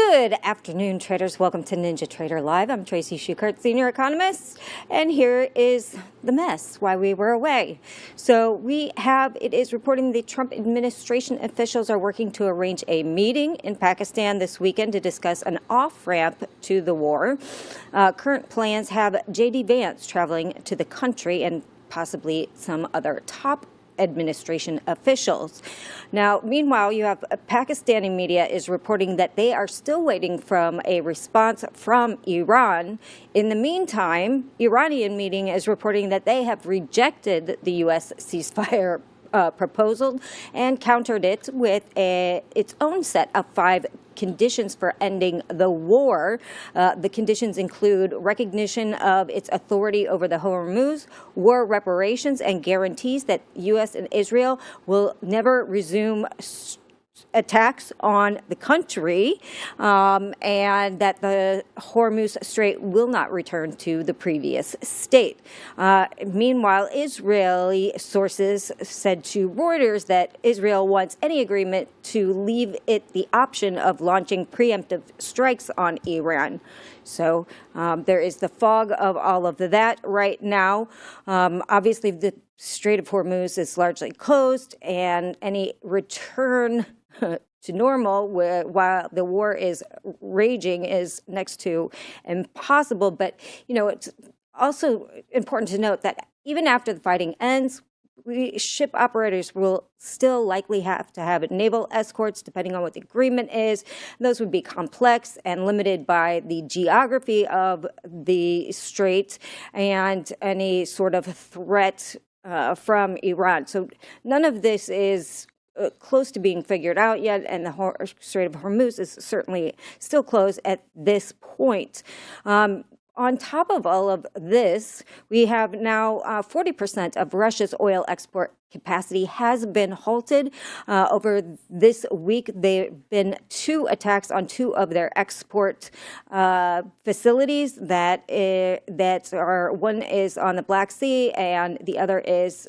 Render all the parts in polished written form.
Good afternoon, traders. Welcome to NinjaTrader Live. I'm Tracy Shuchart, Senior Economist, and here is the mess, why we were away. So it is reporting the Trump administration officials are working to arrange a meeting in Pakistan this weekend to discuss an off-ramp to the war. Current plans have J.D. Vance traveling to the country and possibly some other top administration officials. Now, meanwhile, you have Pakistani media is reporting that they are still waiting from a response from Iran. In the meantime, Iranian media is reporting that they have rejected the U.S. ceasefire proposal and countered it with its own set of 5 conditions for ending the war. The conditions include recognition of its authority over the Hormuz, war reparations, and guarantees that U.S. and Israel will never resume attacks on the country, and that the Hormuz Strait will not return to the previous state. Meanwhile, Israeli sources said to Reuters that Israel wants any agreement to leave it the option of launching preemptive strikes on Iran. So there is the fog of all of that right now. Obviously, the Strait of Hormuz is largely closed, and any return to normal while the war is raging is next to impossible. But, it's also important to note that even after the fighting ends, ship operators will still likely have to have naval escorts, depending on what the agreement is. Those would be complex and limited by the geography of the strait and any sort of threat from Iran. So none of this is close to being figured out yet, and the Strait of Hormuz is certainly still closed at this point. On top of all of this, we have now 40% of Russia's oil export capacity has been halted. Over this week, there have been 2 attacks on 2 of their export facilities that are, one is on the Black Sea and the other is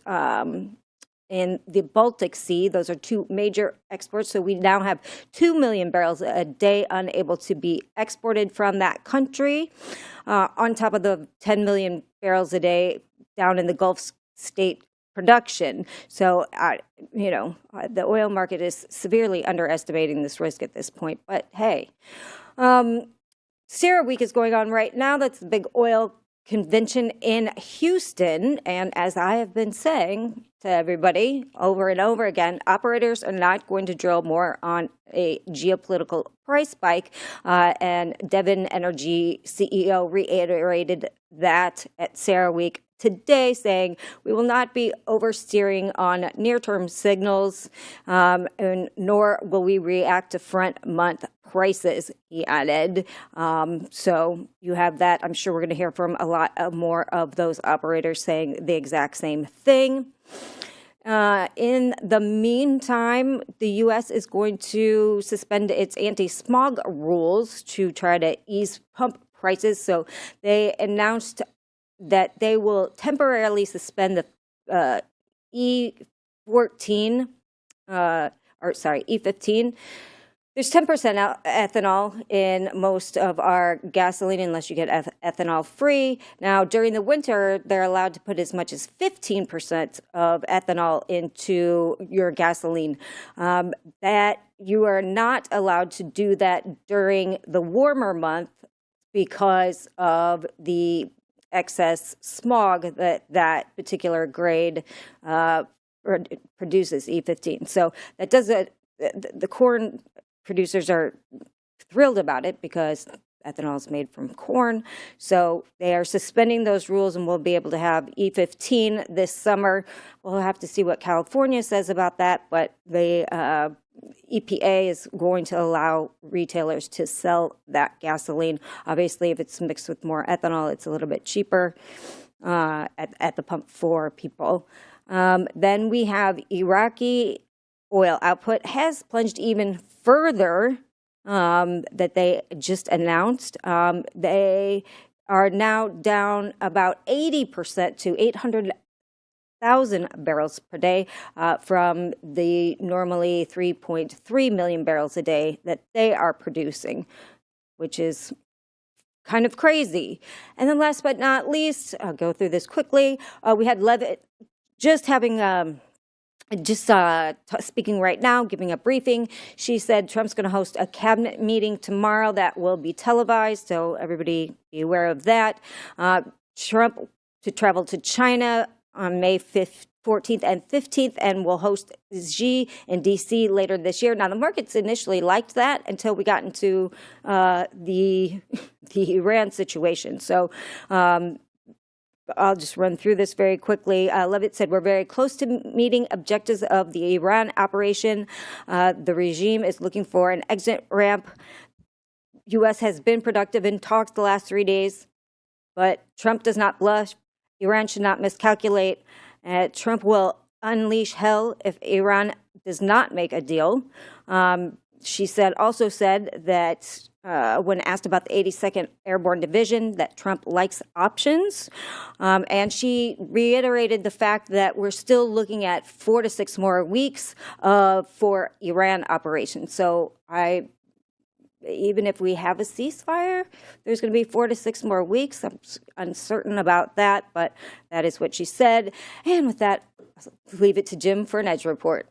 in the Baltic Sea. Those are 2 major exports. So we now have 2 million barrels a day unable to be exported from that country, on top of the 10 million barrels a day down in the Gulf state production. So, the oil market is severely underestimating this risk at this point. But hey, CERA Week is going on right now. That's the big oil convention in Houston. And as I have been saying to everybody over and over again, operators are not going to drill more on a geopolitical price spike. And Devon Energy CEO reiterated that at CERA Week today, saying we will not be oversteering on near-term signals, and nor will we react to front-month prices, he added. So you have that. I'm sure we're going to hear from a lot more of those operators saying the exact same thing. In the meantime, the U.S. is going to suspend its anti-smog rules to try to ease pump prices. So they announced that they will temporarily suspend the E15. There's 10% ethanol in most of our gasoline unless you get ethanol free. Now, during the winter, they're allowed to put as much as 15% of ethanol into your gasoline. That you are not allowed to do that during the warmer month because of the excess smog that particular grade produces, E15. So that does it. The corn producers are thrilled about it because ethanol is made from corn. So they are suspending those rules, and we'll be able to have E15 this summer. We'll have to see what California says about that, but the EPA is going to allow retailers to sell that gasoline. Obviously, if it's mixed with more ethanol, it's a little bit cheaper at the pump for people. Then we have Iraqi oil output has plunged even further, that they just announced. They are now down about 80% to 1,000 barrels per day from the normally 3.3 million barrels a day that they are producing, which is kind of crazy. And then last but not least, I'll go through this quickly. We had Levitt just having speaking right now, giving a briefing. She said Trump's going to host a cabinet meeting tomorrow that will be televised, so everybody be aware of that. Trump to travel to China on May 14th and 15th, and will host Xi in D.C. later this year. Now, the markets initially liked that until we got into the Iran situation. So I'll just run through this very quickly. Levitt said, we're very close to meeting objectives of the Iran operation. The regime is looking for an exit ramp. U.S. has been productive in talks the last 3 days, but Trump does not blush. Iran should not miscalculate. Trump will unleash hell if Iran does not make a deal. She also said that when asked about the 82nd Airborne Division, that Trump likes options. And she reiterated the fact that we're still looking at 4 to 6 more weeks for Iran operations. So even if we have a ceasefire, there's going to be 4 to 6 more weeks. I'm uncertain about that, but that is what she said. And with that, I'll leave it to Jim for an Edge report.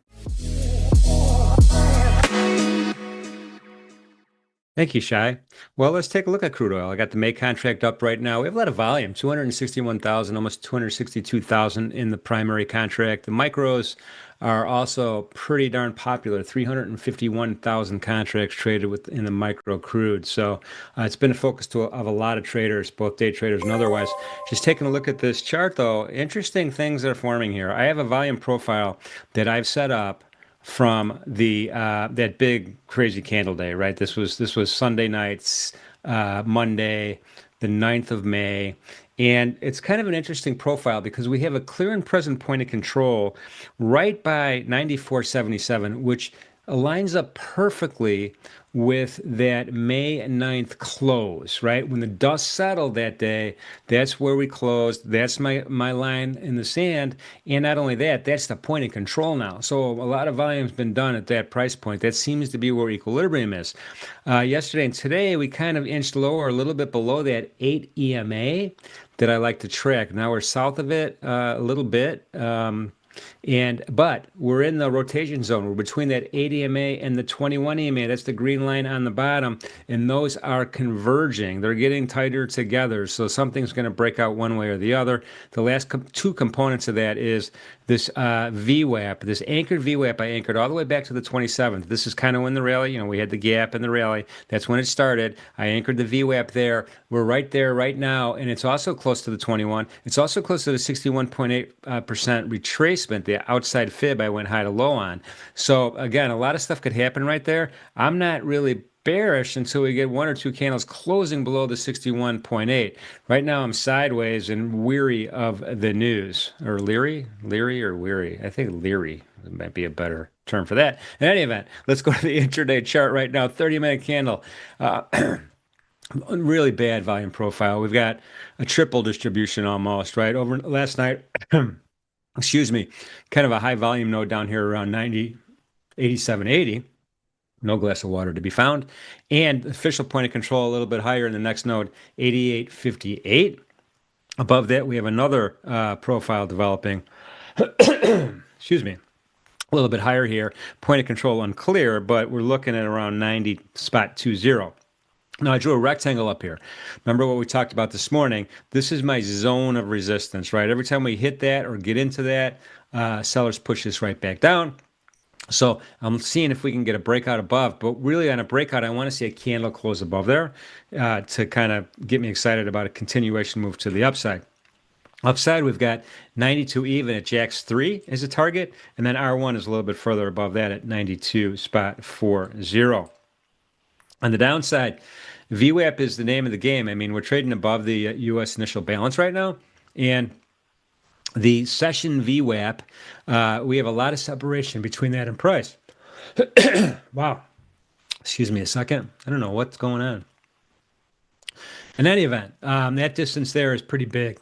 Thank you, Shai. Well, let's take a look at crude oil. I got the May contract up right now. We have a lot of volume, 261,000, almost 262,000 in the primary contract. The micros are also pretty darn popular, 351,000 contracts traded within the micro crude. So it's been a focus of a lot of traders, both day traders and otherwise. Just taking a look at this chart, though, interesting things are forming here. I have a volume profile that I've set up from the that big crazy candle day, right? This was Sunday nights, Monday, the 9th of May. And it's kind of an interesting profile because we have a clear and present point of control right by 94.77, which aligns up perfectly with that May 9th close, right? When the dust settled that day, that's where we closed. That's my line in the sand. And not only that, that's the point of control now. So a lot of volume's been done at that price point. That seems to be where equilibrium is. Yesterday and today, we kind of inched lower, a little bit below that 8 EMA that I like to track. Now we're south of it a little bit. But we're in the rotation zone. We're between that 8 EMA and the 21 EMA. That's the green line on the bottom. And those are converging. They're getting tighter together. So something's going to break out one way or the other. The last two components of that is this VWAP, this anchored VWAP. I anchored all the way back to the 27th. This is kind of when the rally, we had the gap in the rally. That's when it started. I anchored the VWAP there. We're right there right now. And it's also close to the 21. It's also close to the 61.8% retracement, the outside fib I went high to low on. So again, a lot of stuff could happen right there. I'm not really bearish until we get 1 or 2 candles closing below the 61.8. Right now I'm sideways and weary of the news. Or leery or weary? I think leery might be a better term for that. In any event, let's go to the intraday chart right now. 30-minute candle. Really bad volume profile. We've got a triple distribution almost, right? Over last night, excuse me, kind of a high volume node down here around 90, 87, 80. No glass of water to be found. And official point of control a little bit higher in the next node, 88.58. Above that, we have another profile developing. Excuse me. A little bit higher here. Point of control unclear, but we're looking at around 90.20. Now, I drew a rectangle up here. Remember what we talked about this morning? This is my zone of resistance, right? Every time we hit that or get into that, sellers push this right back down. So I'm seeing if we can get a breakout above, but really on a breakout, I want to see a candle close above there to kind of get me excited about a continuation move to the upside. Upside, we've got 92 even at Jacks 3 as a target, and then R1 is a little bit further above that at 92.40. On the downside, VWAP is the name of the game. I mean, we're trading above the U.S. initial balance right now, and the session VWAP, we have a lot of separation between that and price. Wow. Excuse me a second. I don't know what's going on. In any event, that distance there is pretty big.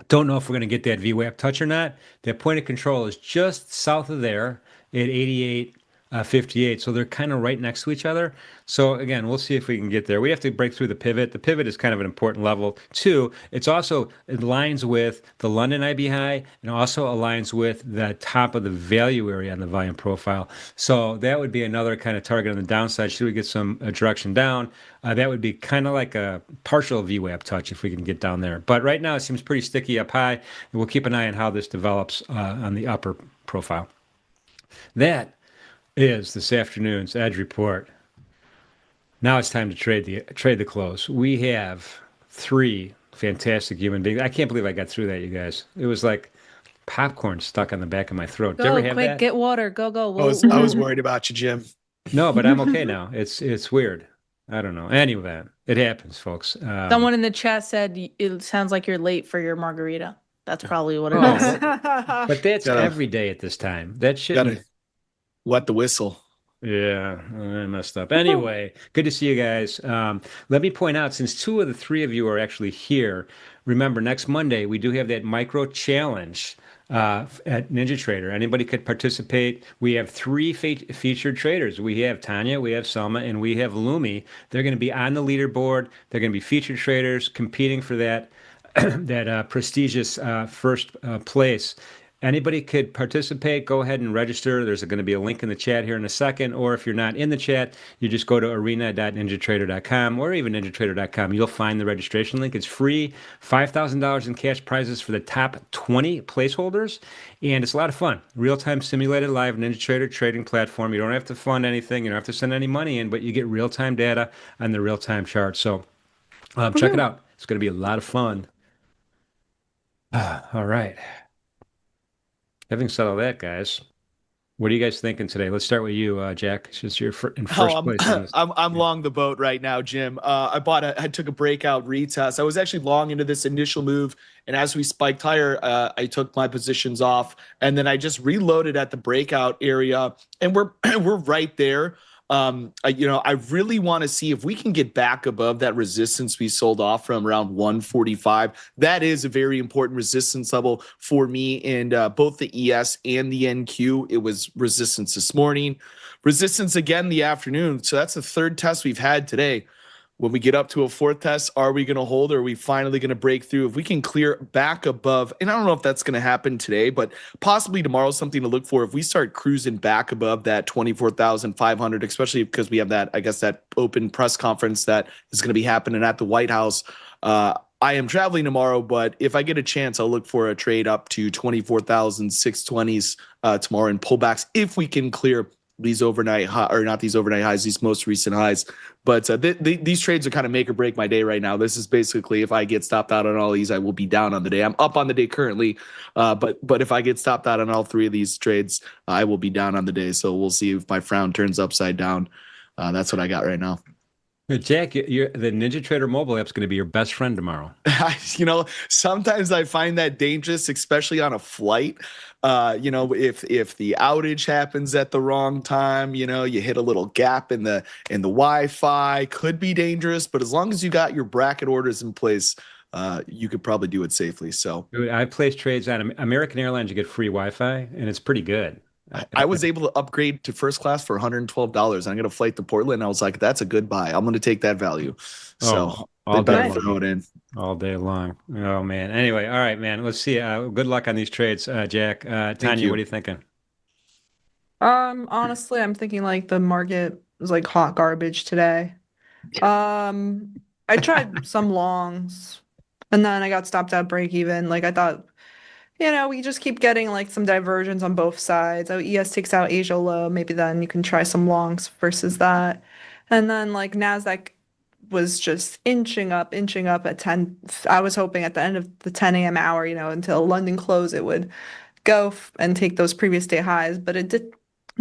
Don't know if we're going to get that VWAP touch or not. That point of control is just south of there at 88, 58. So they're kind of right next to each other. So again, we'll see if we can get there. We have to break through the pivot. The pivot is kind of an important level. Two, it aligns with the London IB high and also aligns with the top of the value area on the volume profile. So that would be another kind of target on the downside. Should we get some direction down? That would be kind of like a partial VWAP touch if we can get down there. But right now it seems pretty sticky up high, and we'll keep an eye on how this develops on the upper profile. That is this afternoon's Edge Report. Now it's time to trade the close. We have three fantastic human beings. I can't believe I got through that, you guys. It was like popcorn stuck on the back of my throat. Did you Go ever have quick, that? get water. Go, go. I was worried about you, Jim. No, but I'm okay now. It's weird. I don't know. Anyway, it happens, folks. Someone in the chat said it sounds like you're late for your margarita. That's probably what it Oh, is. but that's Gotta- every day at this time. That Gotta shouldn't. wet the whistle. Yeah, I messed up. Anyway, good to see you guys. Let me point out, since two of the three of you are actually here, remember next Monday we do have that micro challenge at NinjaTrader. Anybody could participate. We have three featured traders. We have Tanja, we have Salma, and we have Lumi. They're going to be on the leaderboard. They're going to be featured traders competing for that that prestigious first place. Anybody could participate. Go ahead and register. There's going to be a link in the chat here in a second. Or if you're not in the chat, you just go to arena.ninjatrader.com or even ninjatrader.com. You'll find the registration link. It's free. $5,000 in cash prizes for the top 20 placeholders. And it's a lot of fun. Real-time simulated live NinjaTrader trading platform. You don't have to fund anything. You don't have to send any money in, but you get real-time data on the real-time chart. So check it out. It's going to be a lot of fun. All right. Having said all that, guys, what are you guys thinking today? Let's start with you, Jack, since you're in first place. on this. I'm long the boat right now, Jim. I took a breakout retest. I was actually long into this initial move, and as we spiked higher, I took my positions off, and then I just reloaded at the breakout area, and we're we're right there. I really want to see if we can get back above that resistance we sold off from around 145. That is a very important resistance level for me in both the ES and the NQ. It was resistance this morning, resistance again the afternoon. So that's the third test we've had today. When we get up to a fourth test, are we going to hold or are we finally going to break through? If we can clear back above, and I don't know if that's going to happen today, but possibly tomorrow, something to look for. If we start cruising back above that 24,500, especially because we have that, I guess, that open press conference that is going to be happening at the White House. I am traveling tomorrow, but if I get a chance, I'll look for a trade up to 24,620s tomorrow and pullbacks if we can clear these overnight or not these overnight highs, these most recent highs. But these trades are kind of make or break my day right now. This is basically if I get stopped out on all these, I will be down on the day. I'm up on the day currently, but if I get stopped out on all three of these trades, I will be down on the day. So we'll see if my frown turns upside down. That's what I got right now. Jack, the NinjaTrader mobile app is going to be your best friend tomorrow. Sometimes I find that dangerous, especially on a flight. If the outage happens at the wrong time, you hit a little gap in the Wi-Fi, could be dangerous. But as long as you got your bracket orders in place, you could probably do it safely. So I place trades on American Airlines. You get free Wi-Fi, and it's pretty good. I was able to upgrade to first class for $112. I'm going to flight to Portland. I was like, that's a good buy. I'm going to take that value. So all they day better throw it in. All day long. Oh, man. Anyway, all right, man. Let's see. Good luck on these trades, Jack. Tanja, what are you thinking? Honestly, I'm thinking like the market was like hot garbage today. I tried some longs and then I got stopped at break even. Like I thought, we just keep getting like some divergence on both sides. Oh, ES takes out Asia low, maybe then you can try some longs versus that. And then like NASDAQ was just inching up at 10. I was hoping at the end of the 10 a.m. hour, until London close, it would go and take those previous day highs, but it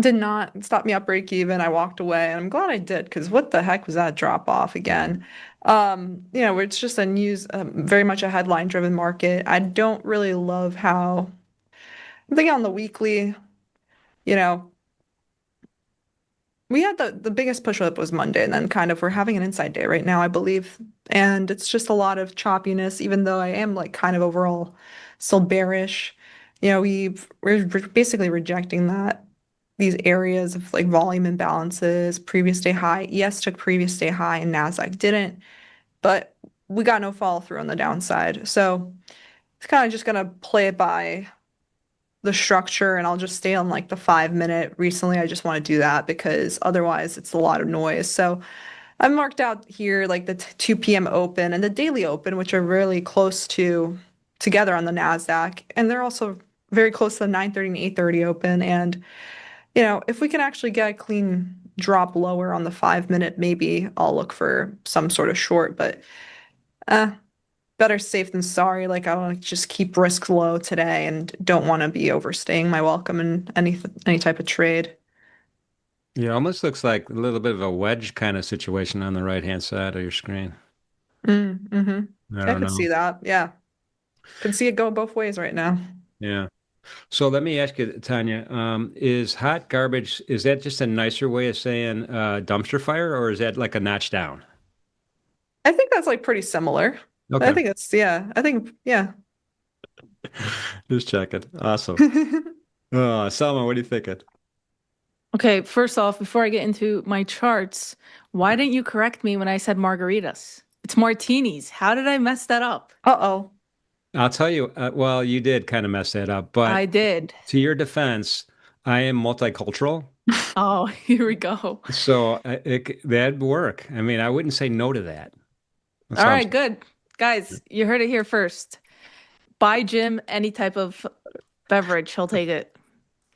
did not stop me at break even. I walked away and I'm glad I did because what the heck was that drop off again? Where it's just a news, very much a headline driven market. I don't really love how I'm thinking on the weekly, we had the biggest push up was Monday and then kind of we're having an inside day right now. I believe And it's just a lot of choppiness, even though I am like kind of overall still bearish. We're basically rejecting these areas of like volume imbalances, previous day high. ES took previous day high and Nasdaq didn't, but we got no follow through on the downside. So it's kind of just gonna play it by the structure, and I'll just stay on like the 5 minute. Recently, I just want to do that because otherwise it's a lot of noise. So I've marked out here like the 2 p.m. open and the daily open, which are really close to together on the Nasdaq, and they're also very close to the 9:30 and 8:30 open. And if we can actually get a clean drop lower on the 5 minute, maybe I'll look for some sort of short. But better safe than sorry. Like I want to just keep risk low today and don't want to be overstaying my welcome in any type of trade. Yeah, almost looks like a little bit of a wedge kind of situation on the right-hand side of your screen. Mm-hmm. I I don't could see know. that. Yeah. Can see it go both ways right now. Yeah. So let me ask you, Tanya, is hot garbage, is that just a nicer way of saying dumpster fire, or is that like a notch down? I think that's like pretty similar. I Okay. think it's, yeah. I think, yeah. Just checking. Awesome. Salma, what are you thinking? Okay, first off, before I get into my charts, why didn't you correct me when I said margaritas? It's martinis. How did I mess that up? Uh-oh. I'll tell you, well, you did kind of mess that up, I but did. to your defense, I am multicultural. Oh, here we go. So that'd work. I mean, I wouldn't say no to that. That's All all I'm right, good. Guys, you heard it here first. Buy Jim any type of beverage, he'll take it.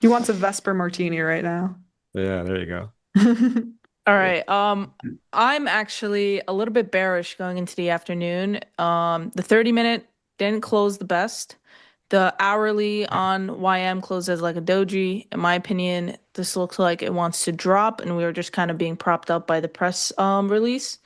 He wants a Vesper martini right now. Yeah, there you go. All right. I'm actually a little bit bearish going into the afternoon. The 30-minute didn't close the best. The hourly on YM closed as like a doji. In my opinion, this looks like it wants to drop, and we were just kind of being propped up by the press release.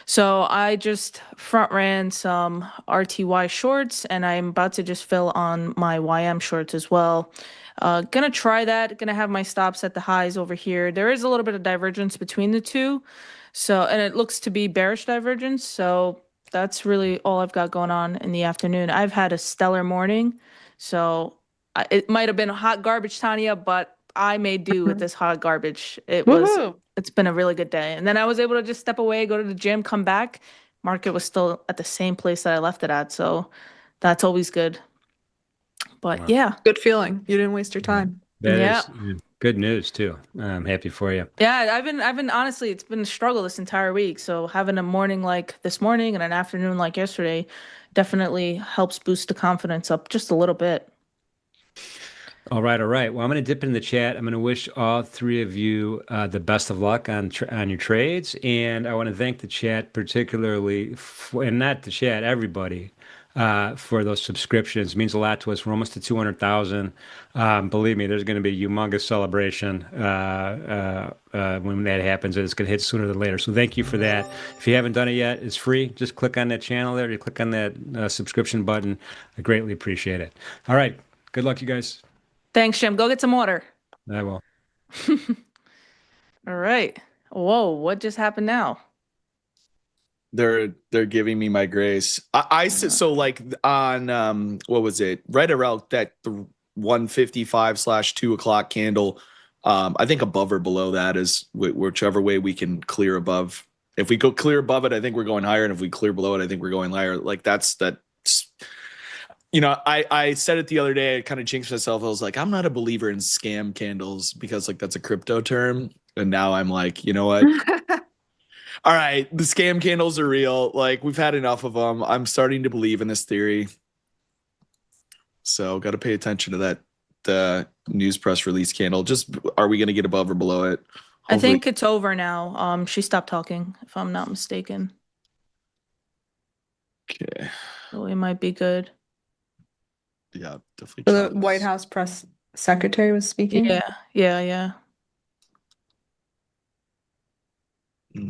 So I just front ran some RTY shorts, and I'm about to just fill on my YM shorts as well. Gonna try that. Gonna have my stops at the highs over here. There is a little bit of divergence between the two. So, and it looks to be bearish divergence. So that's really all I've got going on in the afternoon. I've had a stellar morning. So it might have been hot garbage, Tanya, but I made do with this hot garbage. Woohoo! It's been a really good day. And then I was able to just step away, go to the gym, come back. Market was still at the same place that I left it at. So that's always good. But Wow. yeah. Good feeling. You didn't waste your time. That Yeah. is good news too. I'm happy for you. Yeah, I've been honestly, it's been a struggle this entire week. So having a morning like this morning and an afternoon like yesterday definitely helps boost the confidence up just a little bit. All right, all right. Well, I'm going to dip in the chat. I'm going to wish all three of you the best of luck on your trades, and I want to thank the chat particularly, and not the chat, everybody, for those subscriptions. It means a lot to us. We're almost to 200,000. Believe me, there's going to be a humongous celebration when that happens, and it's going to hit sooner than later. So thank you for that. If you haven't done it yet, it's free. Just click on that channel there. You click on that subscription button. I greatly appreciate it. All right. Good luck, you guys. Thanks, Jim. Go get some water. I will. All right. Whoa, what just happened now? They're giving me my grace. I said so like on what was it? Right around that 155/2 o'clock candle. I think above or below that is whichever way we can clear above. If we go clear above it, I think we're going higher, and if we clear below it, I think we're going higher. Like that's. I said it the other day. I kind of jinxed myself. I was like, I'm not a believer in scam candles because like that's a crypto term. And now I'm like, you know what? All right, the scam candles are real. Like we've had enough of them. I'm starting to believe in this theory. So got to pay attention to that the news press release candle. Just are we going to get above or below it? I Hopefully. think it's over now. She stopped talking, if I'm not mistaken. Okay. So it might be good. Yeah, definitely. The White House press secretary was speaking. Yeah.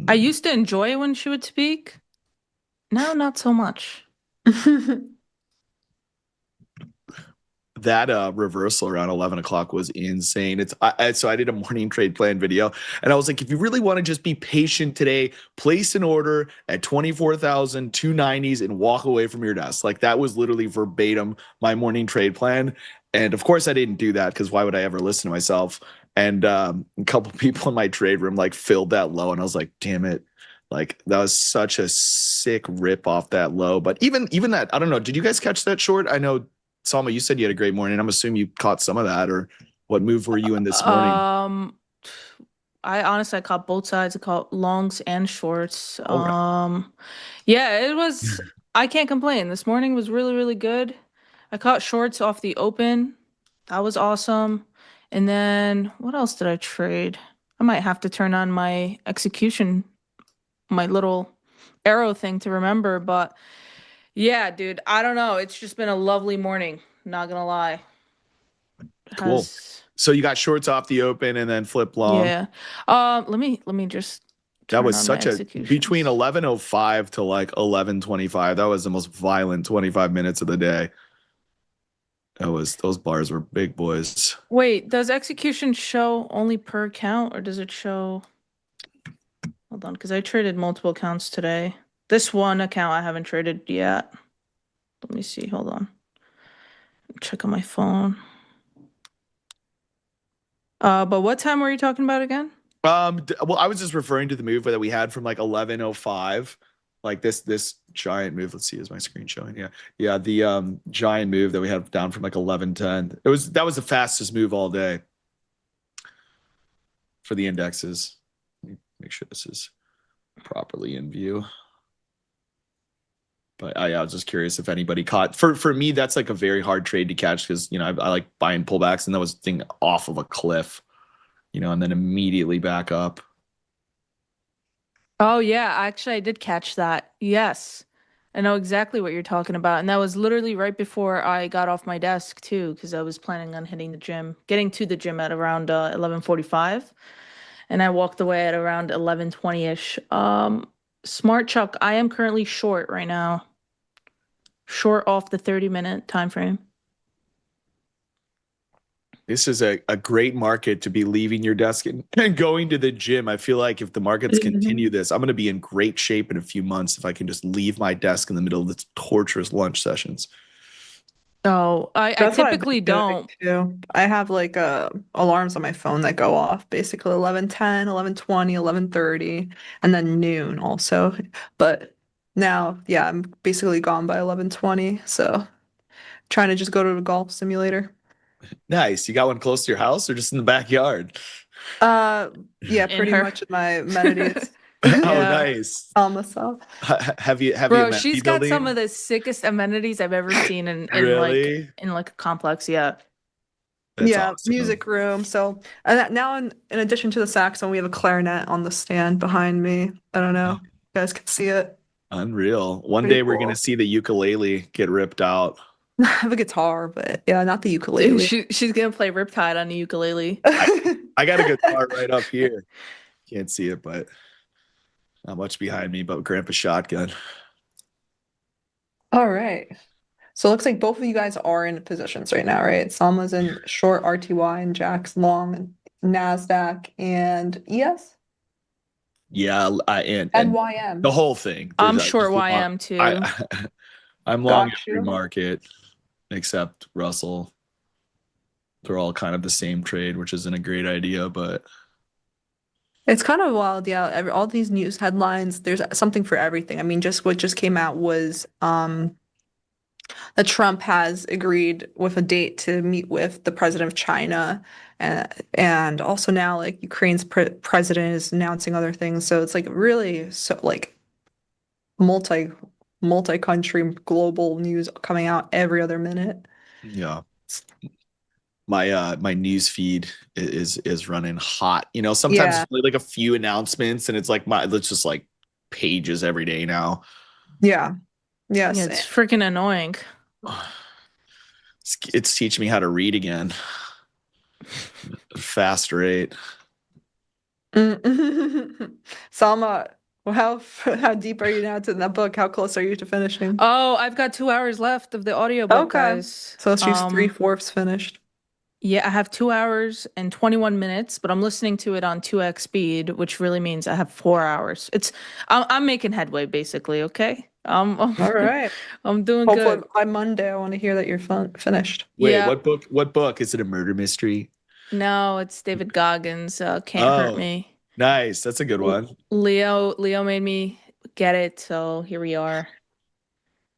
I used to enjoy it when she would speak. Now, not so much. That reversal around 11 o'clock was insane. So I did a morning trade plan video, and I was like, if you really want to just be patient today, place an order at 24,290s and walk away from your desk. Like, that was literally verbatim my morning trade plan. And of course I didn't do that, because why would I ever listen to myself? And a couple people in my trade room like filled that low, and I was like, damn it. Like, that was such a sick rip off that low. But even that, I don't know. Did you guys catch that short? I know, Salma, you said you had a great morning. I'm assuming you caught some of that, or what move were you in this morning? I honestly caught both sides. I caught longs and shorts. Okay. Yeah, it was. I can't complain. This morning was really, really good. I caught shorts off the open. That was awesome. And then what else did I trade? I might have to turn on my execution, my little arrow thing to remember. But yeah, dude, I don't know. It's just been a lovely morning. Not gonna lie. Cool. Has So you got shorts off the open and then flip long. Yeah. Let me just That turn was on my such a between executions. 11:05 to like 11:25. That was the most violent 25 minutes of the day. Those bars were big boys. Wait, does execution show only per account or does it show? Hold on, because I traded multiple accounts today. This one account I haven't traded yet. Let me see. Hold on. Check on my phone. But what time were you talking about again? Well, I was just referring to the move that we had from like 11:05, like this giant move. Let's see, is my screen showing? Yeah, the giant move that we had down from like 11:10. That was the fastest move all day for the indexes. Let me make sure this is properly in view. But I was just curious if anybody caught. For me, that's like a very hard trade to catch, because I like buying pullbacks, and that was a thing off of a cliff, and then immediately back up. Oh yeah, actually I did catch that. Yes. I know exactly what you're talking about. And that was literally right before I got off my desk too, because I was planning on getting to the gym at around 11:45. And I walked away at around 11:20-ish. Smart Chuck, I am currently short right now. Short off the 30-minute time frame. This is a great market to be leaving your desk and going to the gym. I feel like if the markets continue this, I'm going to be in great shape in a few months if I can just leave my desk in the middle of the torturous lunch sessions. Oh, I That's what I've typically been doing don't. too. I have like alarms on my phone that go off basically 11:10, 11:20, 11:30, and then noon also. But now, yeah, I'm basically gone by 11:20, so trying to just go to a golf simulator. Nice. You got one close to your house or just in the backyard? Uh, yeah, In pretty her. much in my amenities. Oh, Yeah. nice. All myself. Have you Bro, amenity she's got some building? of the sickest amenities I've ever seen Really? in like a complex. Yeah. That's Yeah, awesome. music room. So, and now in addition to the saxophone, we have a clarinet on the stand behind me. I don't know. You guys can see it. Unreal. One Pretty day we're gonna cool. see the ukulele get ripped out. I have a guitar, but yeah, not the Dude, ukulele. she's gonna play Riptide on the ukulele. I got a guitar right up here. Can't see it, but not much behind me, but Grandpa's shotgun. All right. So it looks like both of you guys are in positions right now, right? Salma's in short RTY and Jack's long NASDAQ and ES Yeah, and and the YM. whole thing. I'm There's short just long, YM too. I I'm long Got every you. market except Russell. They're all kind of the same trade, which isn't a great idea, but It's kind of wild, yeah. All these news headlines, there's something for everything. I mean, just what just came out was that Trump has agreed with a date to meet with the president of China, and also now like Ukraine's president is announcing other things. So it's like really so like multi multi-country global news coming out every other minute. yeah. My news feed is running hot. Sometimes Yeah, it's only like a few announcements, and it's just like pages every day now. yeah, Yeah, yes. it's freaking annoying. It's teaching me how to read again. Fast rate. Mm. Salma, Well, how deep are you now to that book? How close are you to finishing? Oh, I've got 2 hours left of the audiobook, Okay. guys. So she's 3/4 finished. Yeah, I have 2 hours and 21 minutes, but I'm listening to it on 2x speed, which really means I have 4 hours. I'm making headway basically, okay? All right. I'm doing Hopefully good. by Monday, I want to hear that you're finished. Wait, Yeah. what book? Is it a murder mystery? No, it's David Goggins, Can't Hurt Oh, Me. nice. That's a good one. Leo made me get it, so here we are.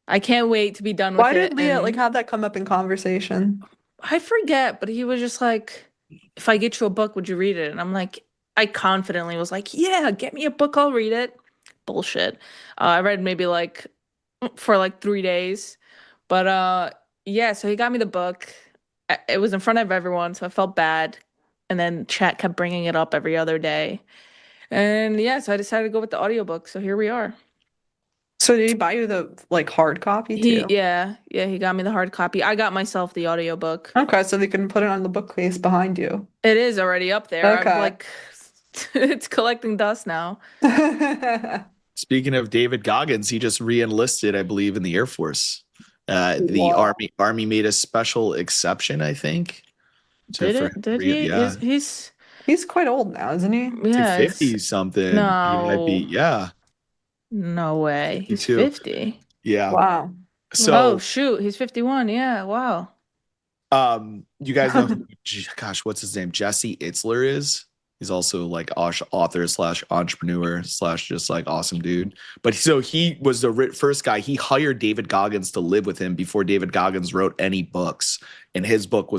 I can't wait to be done with Why it. did Leah And have that come up in conversation? I forget, but he was just like, if I get you a book, would you read it? And I'm like, I confidently was like, yeah, get me a book, I'll read it. Bullshit. I read maybe like for like 3 days. But yeah, so he got me the book. It was in front of everyone, so I felt bad. And then chat kept bringing it up every other day. And yeah, so I decided to go with the audiobook. So here we are. So did he buy you the hard copy too? He got me the hard copy. I got myself the audiobook. Okay, so they can put it on the bookcase behind you. It is already up there. Okay. I'm like, it's collecting dust now. Speaking of David Goggins, he just re-enlisted, I believe, in the Air Force. The Wow. Army made a special exception, I think. Did he? Yeah. He's quite old now, isn't he? It's Yeah, like 50 something. He might be, yeah. no way. He's 52. 50. Yeah. Wow. Oh So, shoot, he's 51. Yeah, wow. you guys know who, gosh, what's his name? Jesse Itzler is. He's also like author / entrepreneur / just like awesome dude. But so he was the first guy. He hired David Goggins to live with him before David Goggins wrote any books. And his book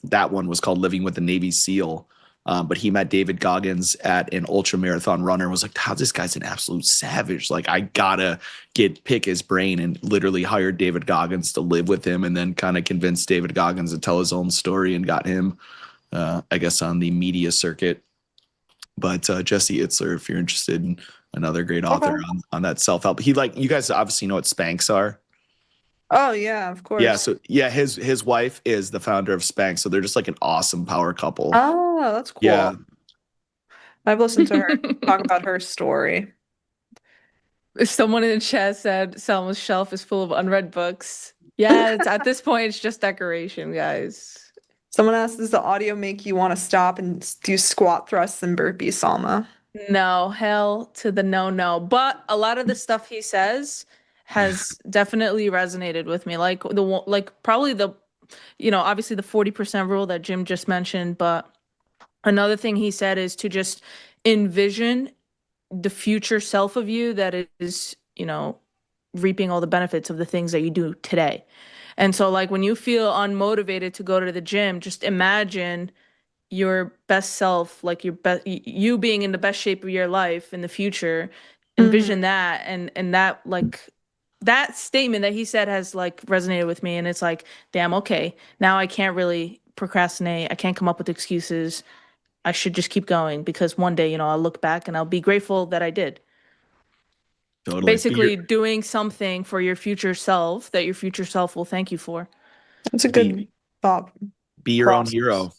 that one was called Living with the Navy SEAL. But he met David Goggins at an ultra marathon runner and was like, "How this guy's an absolute savage. Like, I gotta pick his brain," and literally hired David Goggins to live with him, and then kind of convinced David Goggins to tell his own story and got him, I guess, on the media circuit. But Jesse Itzler, if you're interested, in another great author on that self-help. You guys obviously know what Spanx are. Oh yeah, of course. Yeah, so yeah, his wife is the founder of Spanx, so they're just like an awesome power couple. Oh, that's cool. Yeah. I've listened to her talk about her story. Someone in the chat said Selma's shelf is full of unread books. Yeah, at this point, it's just decoration, guys. Someone asked, does the audio make you want to stop and do squat thrusts and burpees, Salma? No, hell to the no. But a lot of the stuff he says has definitely resonated with me. Like probably obviously the 40% rule that Jim just mentioned. But another thing he said is to just envision the future self of you that is, reaping all the benefits of the things that you do today. And so like when you feel unmotivated to go to the gym, just imagine your best self, like you being in the best shape of your life in the future. Envision that and that like that statement that he said has like resonated with me, and it's like, damn, okay, now I can't really procrastinate. I can't come up with excuses. I should just keep going because one day, I'll look back and I'll be grateful that I did. Totally. Basically doing something for your future self that your future self will thank you for. That's a good thought. Be your own hero.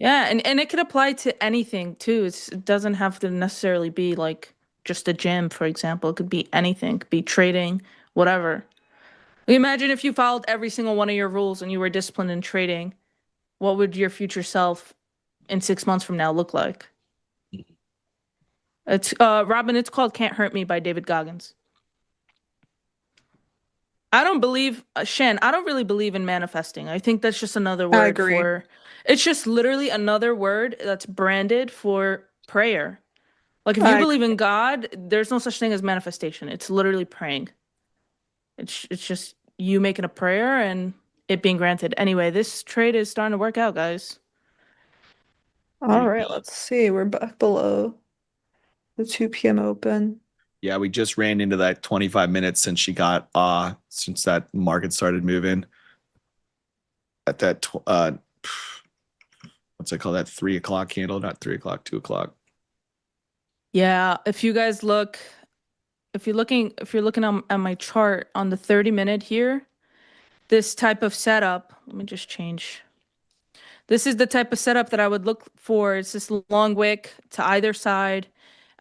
Yeah, and it could apply to anything too. It doesn't have to necessarily be like just a gym, for example. It could be anything. It could be trading, whatever. Imagine if you followed every single one of your rules and you were disciplined in trading. What would your future self in 6 months from now look like? It's Robin, it's called Can't Hurt Me by David Goggins. I don't believe Shen, I don't really believe in manifesting. I think that's just another word for it's just literally another word that's branded for prayer. Like if you believe in God, there's no such thing as manifestation. It's literally praying. It's just you making a prayer and it being granted. Anyway, this trade is starting to work out, guys. All right, let's see. We're back below the 2 p.m. open. Yeah, we just ran into that 25 minutes since since that market started moving. At that what's it called? That 3 o'clock candle, not 3 o'clock, 2 o'clock. Yeah, if you guys look, if you're looking at my chart on the 30-minute here, this type of setup, let me just change. This is the type of setup that I would look for. It's this long wick to either side.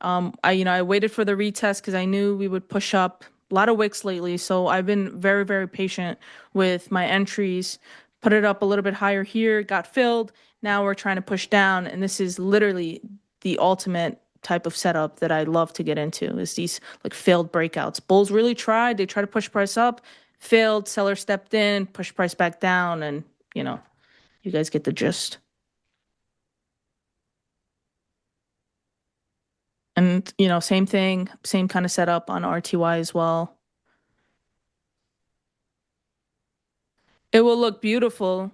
I waited for the retest because I knew we would push up. A lot of wicks lately, so I've been very, very patient with my entries. Put it up a little bit higher here, got filled. Now we're trying to push down, and this is literally the ultimate type of setup that I love to get into, is these like failed breakouts. Bulls really tried. They tried to push price up, failed, seller stepped in, pushed price back down, and you guys get the gist. And, same thing, same kind of setup on RTY as well. It will look beautiful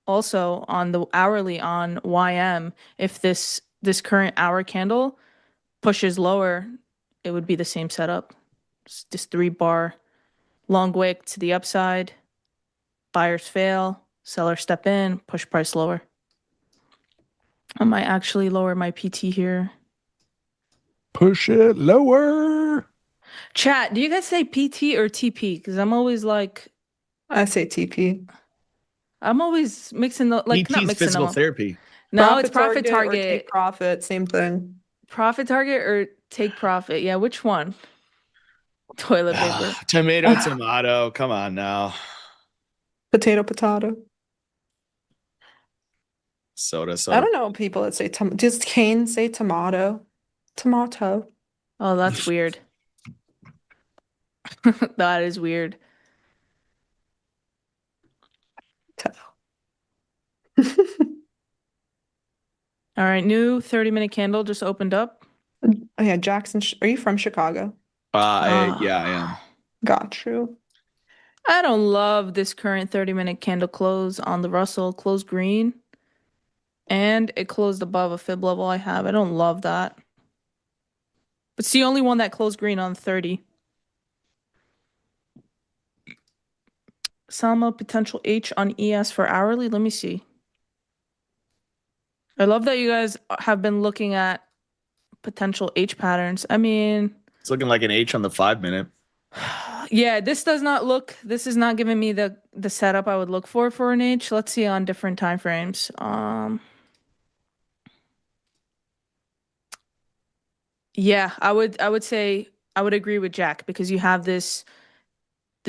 also on the hourly on YM. If this current hour candle pushes lower, it would be the same setup. It's just 3-bar long wick to the upside. Buyers fail, sellers step in, push price lower. I might actually lower my PT here. Push it lower. Chat, do you guys say PT or TP? Because I'm always like, I say TP. I'm always mixing the, like, not ET's mixing physical them. therapy. No, it's profit Or target. take profit, same thing. Profit target or take profit? Yeah, which one? Toilet paper. Tomato. Come on now. Potato. Soda. I don't know people that say does Kane say tomato? Tomato. Oh, that's weird. That is weird. All right, new 30-minute candle just opened up. Oh yeah, Jackson. Are you from Chicago? Yeah, I am. Got you. I don't love this current 30-minute candle close on the Russell. Close green. And it closed above a fib level I have. I don't love that. But it's the only one that closed green on 30. Salma, potential H on ES for hourly. Let me see. I love that you guys have been looking at potential H patterns. I mean, It's looking like an H on the 5-minute. yeah, this is not giving me the setup I would look for an H. Let's see on different time frames. Yeah, I would say I would agree with Jack, because you have this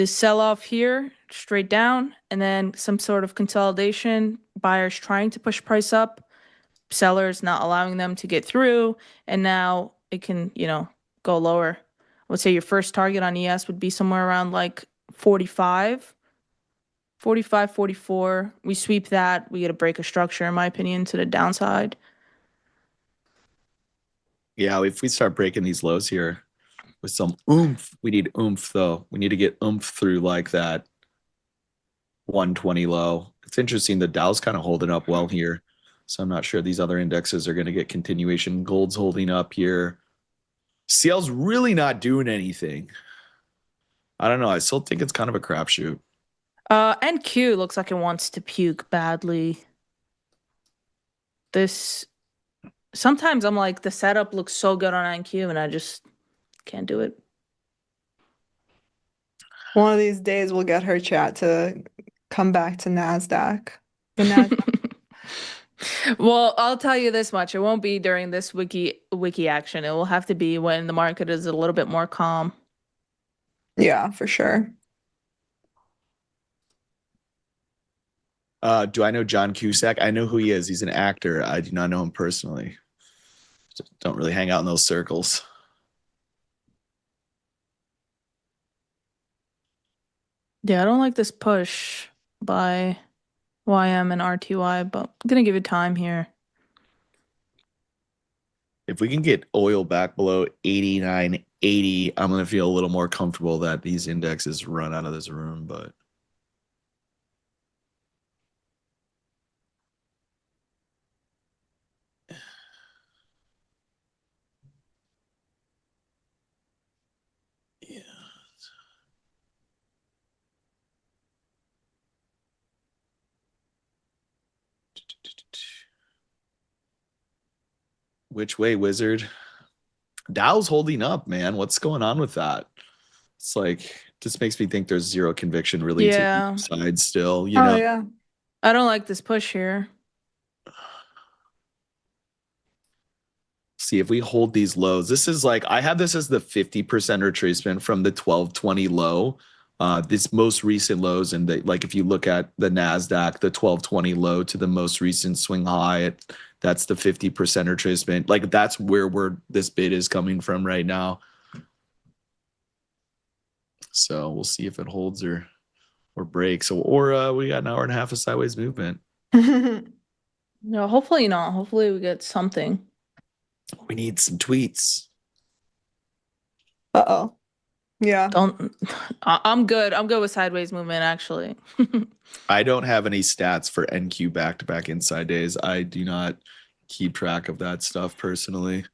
sell-off here straight down, and then some sort of consolidation, buyers trying to push price up, sellers not allowing them to get through, and now it can, go lower. I would say your first target on ES would be somewhere around like 45, 44. We sweep that, we get a break of structure, in my opinion, to the downside. Yeah, if we start breaking these lows here with some oomph, we need oomph though. We need to get oomph through like that 120 low. It's interesting. The Dow's kind of holding up well here. So I'm not sure these other indexes are going to get continuation. Gold's holding up here. CL's really not doing anything. I don't know. I still think it's kind of a crapshoot. And Q looks like it wants to puke badly. Sometimes I'm like, the setup looks so good on NQ and I just can't do it. One of these days we'll get her chat to come back to NASDAQ. The NASDAQ. Well, I'll tell you this much. It won't be during this wiki action. It will have to be when the market is a little bit more calm. Yeah, for sure. Do I know John Cusack? I know who he is. He's an actor. I do not know him personally. Don't really hang out in those circles. Yeah, I don't like this push by YM and RTY, but I'm going to give it time here. If we can get oil back below 89.80, I'm going to feel a little more comfortable that these indexes run out of this room, but yeah. Which way, Wizard? Dow's holding up, man. What's going on with that? It's like, just makes me think there's zero conviction really to Yeah. each side still, you know? Yeah. I don't like this push here. see if we hold these lows. This is like, I have this as the 50% retracement from the 1220 low. This most recent lows, and like if you look at the NASDAQ, the 1220 low to the most recent swing high, that's the 50% retracement. Like that's where this bid is coming from right now. So we'll see if it holds or breaks, or we got an hour and a half of sideways movement. No, hopefully not. Hopefully we get something. We need some tweets. Uh-oh. Yeah. I'm good. I'm good with sideways movement, actually. I don't have any stats for NQ back-to-back inside days. I do not keep track of that stuff personally.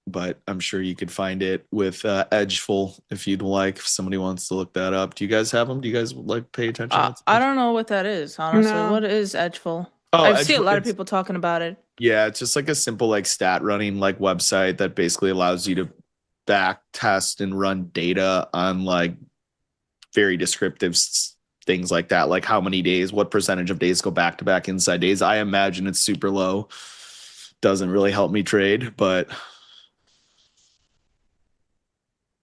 But I'm sure you could find it with Edgeful if you'd like, if somebody wants to look that up. Do you guys have them? Do you guys like pay attention? I don't know what that is, honestly. No. What is Edgeful? Oh, I see a Edgeful, lot of people talking about it. Yeah, it's just like a simple like stat running like website that basically allows you to back test and run data on like very descriptive things like that, like how many days, what percentage of days go back to back inside days. I imagine it's super low. Doesn't really help me trade, but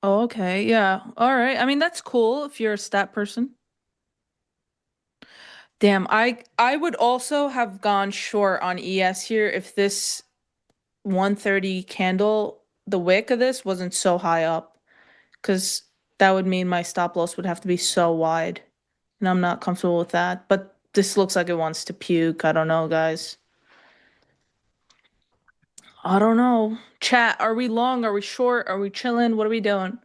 Oh, okay. Yeah. All right. I mean, that's cool if you're a stat person. Damn, I would also have gone short on ES here if this 130 candle, the wick of this wasn't so high up, because that would mean my stop loss would have to be so wide, and I'm not comfortable with that. But this looks like it wants to puke. I don't know, guys. I don't know. Chat, are we long? Are we short? Are we chilling? What are we doing?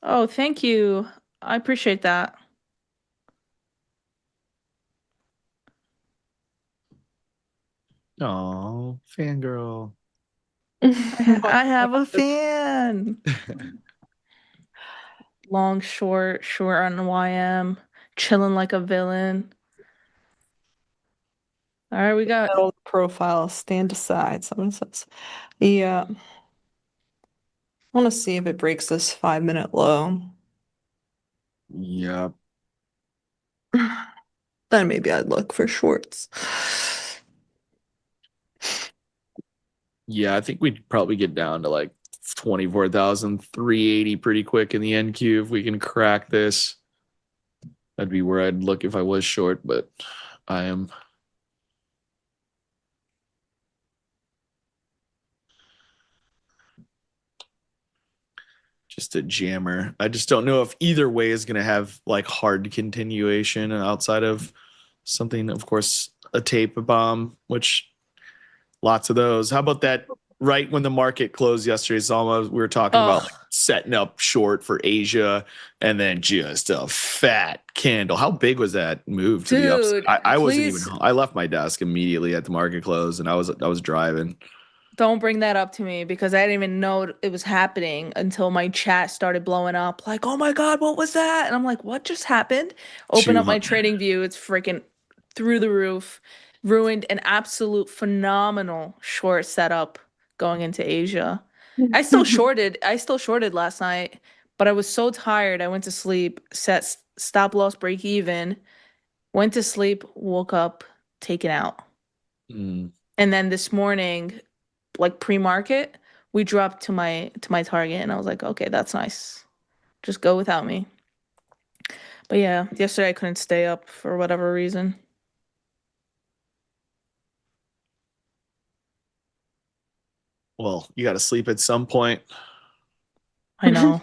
Oh, thank you. I appreciate that. oh, fangirl. I have a fan. Long, short, short on YM, chilling like a villain. All right, we got. Middle profile, stand aside. Someone says, yeah. I want to see if it breaks this 5-minute low. Yep. Then maybe I'd look for shorts. Yeah, I think we'd probably get down to like 24,380 pretty quick in the NQ if we can crack this. That'd be where I'd look if I was short, but I am. Just a jammer. I just don't know if either way is going to have like hard continuation outside of something, of course, a tape bomb, which lots of those. How about that right when the market closed yesterday, Salma, we were talking about like setting up short for Asia and then just a fat candle. How big was that move to the upside? I wasn't even, I left my desk immediately at the market close and I was driving. Don't bring that up to me, because I didn't even know it was happening until my chat started blowing up. Like, oh my God, what was that? And I'm like, what just happened? Open up my trading view. It's freaking through the roof. Ruined an absolute phenomenal short setup going into Asia. I still shorted last night, but I was so tired. I went to sleep, set stop loss break even, went to sleep, woke up, taken out. Mm. And then this morning, like pre-market, we dropped to my target, and I was like, okay, that's nice. Just go without me. But yeah, yesterday I couldn't stay up for whatever reason. Well, you got to sleep at some point. I know.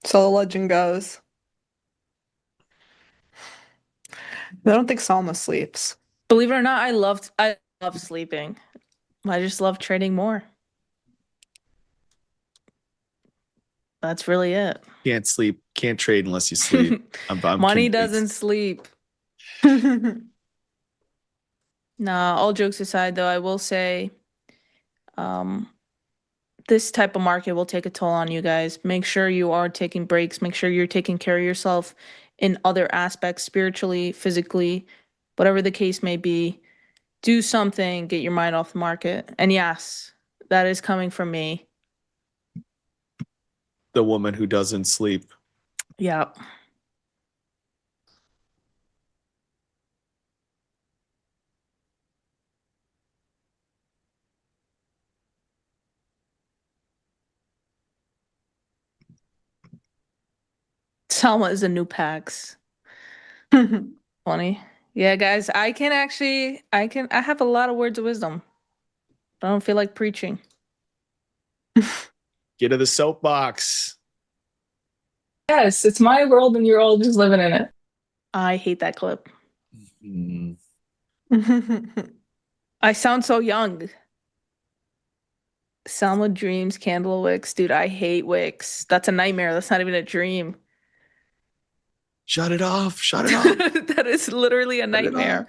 So the legend goes. I don't think Salma sleeps. Believe it or not, I love sleeping. I just love trading more. That's really it. Can't sleep, can't trade unless you sleep. I'm Money convinced. doesn't sleep. Nah, all jokes aside, though, I will say, this type of market will take a toll on you guys. Make sure you are taking breaks. Make sure you're taking care of yourself in other aspects, spiritually, physically, whatever the case may be. Do something, get your mind off the market. And yes, that is coming from me. The woman who doesn't sleep. Yep. Salma is a new PAX. Funny. Yeah, guys, I have a lot of words of wisdom. But I don't feel like preaching. Get to the soapbox. Yes, it's my world and you're all just living in it. I hate that clip. Mm. I sound so young. Salma dreams candle wicks. Dude, I hate wicks. That's a nightmare. That's not even a dream. Shut it off. Shut it off. That is literally a Shut it off. nightmare.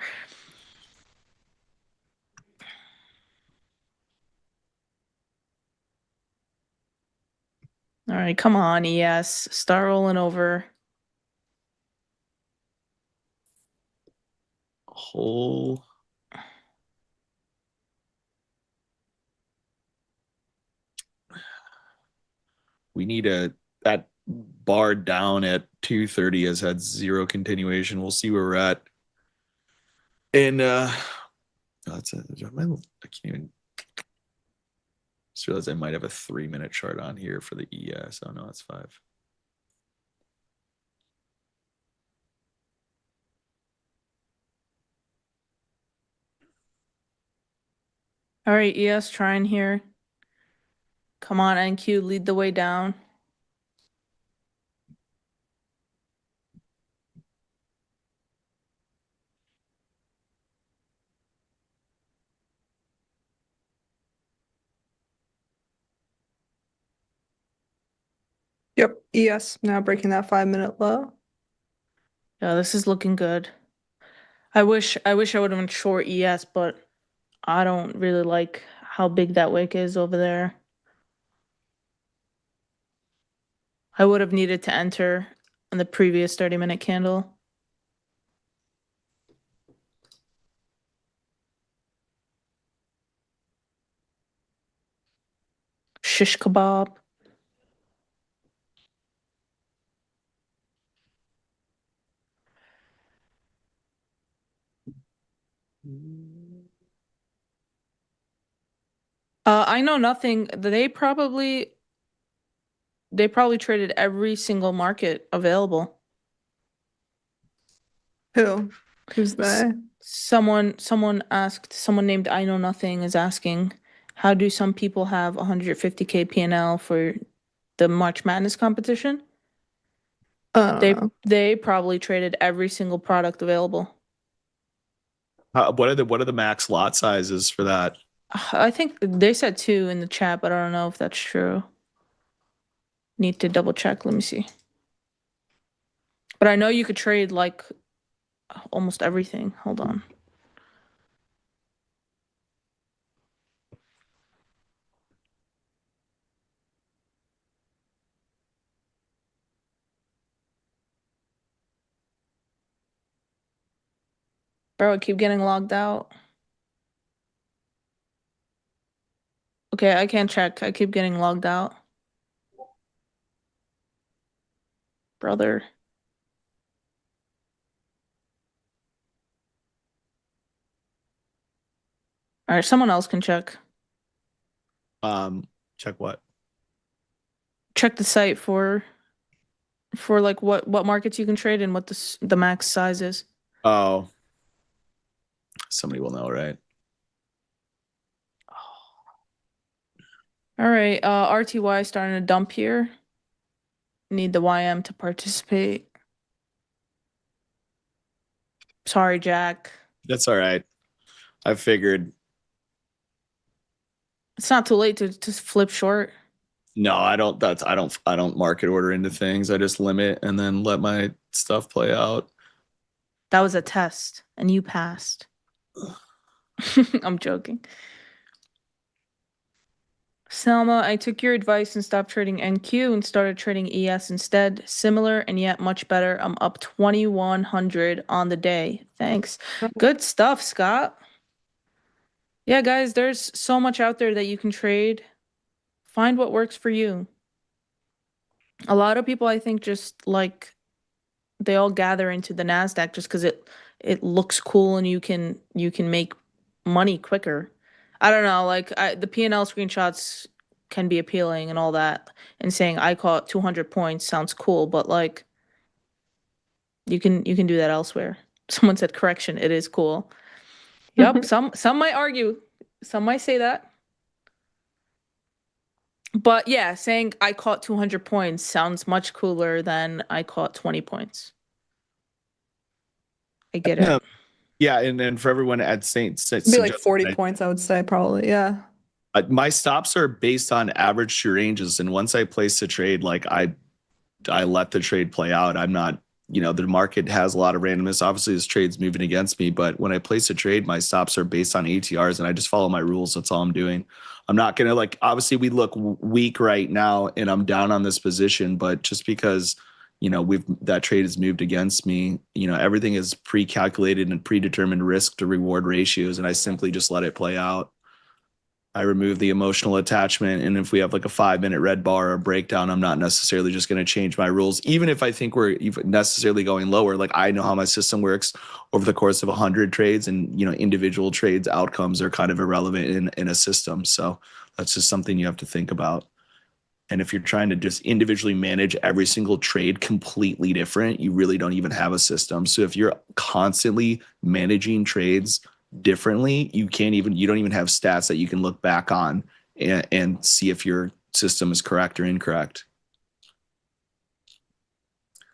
All right, come on, ES. Start rolling over. Whole. We need that bar down at 230 has had zero continuation. We'll see where we're at. And that's it. I can't even just realize I might have a 3-minute chart on here for the ES. Oh no, it's 5. All right, ES trying here. Come on, NQ, lead the way down. Yep, ES now breaking that 5-minute low. Yeah, this is looking good. I wish I would have been short ES, but I don't really like how big that wick is over there. I would have needed to enter in the previous 30-minute candle. Shish kebab. I know nothing. They probably traded every single market available. Who? Who's they? Someone named I Know Nothing is asking, how do some people have 150K PNL for the March Madness competition? They probably traded every single product available. What are the max lot sizes for that? I think they said 2 in the chat, but I don't know if that's true. Need to double check. Let me see. But I know you could trade like almost everything. Hold on. Bro, I keep getting logged out. Okay, I can't check. I keep getting logged out. Brother. All right, someone else can check. Check what? Check the site for like what markets you can trade and what the max size is. Oh. Somebody will know, right? All right, RTY starting to dump here. Need the YM to participate. Sorry, Jack. That's all right. I figured. It's not too late to flip short. No, I don't market order into things. I just limit and then let my stuff play out. That was a test, and you passed. I'm joking. Salma, I took your advice and stopped trading NQ and started trading ES instead. Similar and yet much better. I'm up 2,100 on the day. Thanks. Good stuff, Scott. Yeah, guys, there's so much out there that you can trade. Find what works for you. A lot of people, I think, just like they all gather into the NASDAQ just because it looks cool and you can make money quicker. I don't know, like the P&L screenshots can be appealing and all that, and saying I caught 200 points sounds cool, but like You can do that elsewhere. Someone said correction. It is cool. Yep. Some might argue. Some might say that. But yeah, saying I caught 200 points sounds much cooler than I caught 20 points. I get it. Yeah, and for everyone at Saint, It'd be like 40 points, I would say, probably. Yeah. My stops are based on average true ranges, and once I place a trade, like I let the trade play out. I'm not, the market has a lot of randomness. Obviously, this trade's moving against me, but when I place a trade, my stops are based on ATRs, and I just follow my rules. That's all I'm doing. I'm not gonna obviously we look weak right now, and I'm down on this position, but just because that trade has moved against me, everything is pre-calculated and predetermined risk to reward ratios, and I simply just let it play out. I remove the emotional attachment. And if we have like a 5-minute red bar or breakdown, I'm not necessarily just going to change my rules. Even if I think we're even necessarily going lower, like I know how my system works over the course of 100 trades, and, individual trades outcomes are kind of irrelevant in a system. So that's just something you have to think about. And if you're trying to just individually manage every single trade completely different, you really don't even have a system. So if you're constantly managing trades differently, you don't even have stats that you can look back on and see if your system is correct or incorrect.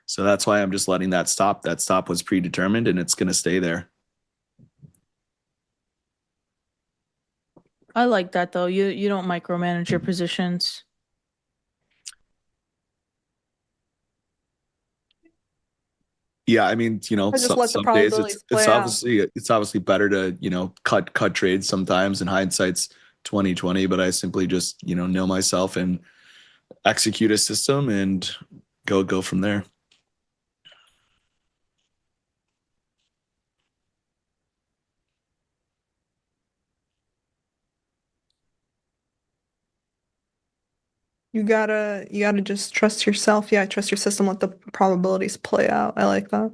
So that's why I'm just letting that stop. That stop was predetermined, and it's going to stay there. I like that though. You don't micromanage your positions. Yeah, I mean, I just let the some days probabilities play out. it's obviously better to, cut trades sometimes, and hindsight's 2020, but I simply just, know myself and execute a system and go from there. You gotta just trust yourself. Yeah, trust your system, let the probabilities play out. I like that.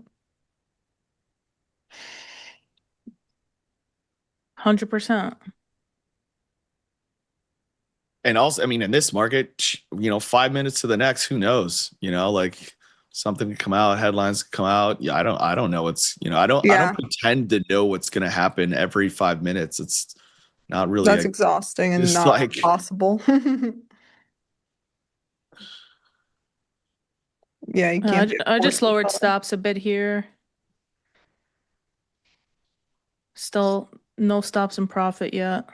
100%. And also, I mean, in this market, 5 minutes to the next, who knows? Something could come out, headlines could come out. Yeah, I don't know what's, I don't pretend to know what's going to happen every 5 minutes. It's not really. That's exhausting and not possible. Yeah, you can't. I just lowered stops a bit here. Still no stops in profit yet.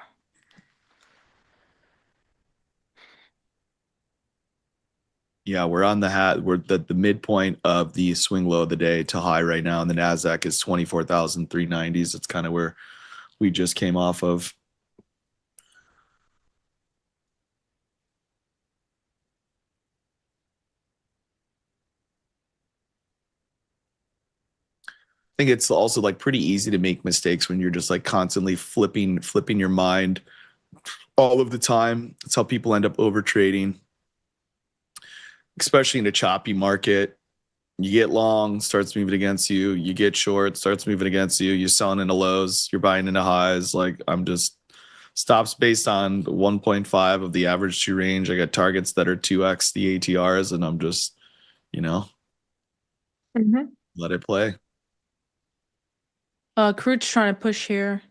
Yeah, we're on we're the midpoint of the swing low of the day to high right now, and the Nasdaq is 24,390s. It's kind of where we just came off of. I think it's also pretty easy to make mistakes when you're just constantly flipping your mind all of the time. That's how people end up over trading, especially in a choppy market. You get long, starts moving against you. You get short, starts moving against you. You're selling into lows, you're buying into highs. I'm just stops based on 1.5 of the average true range. I got targets that are 2x the ATRs, and I'm just, let it play. Crude's trying to push here.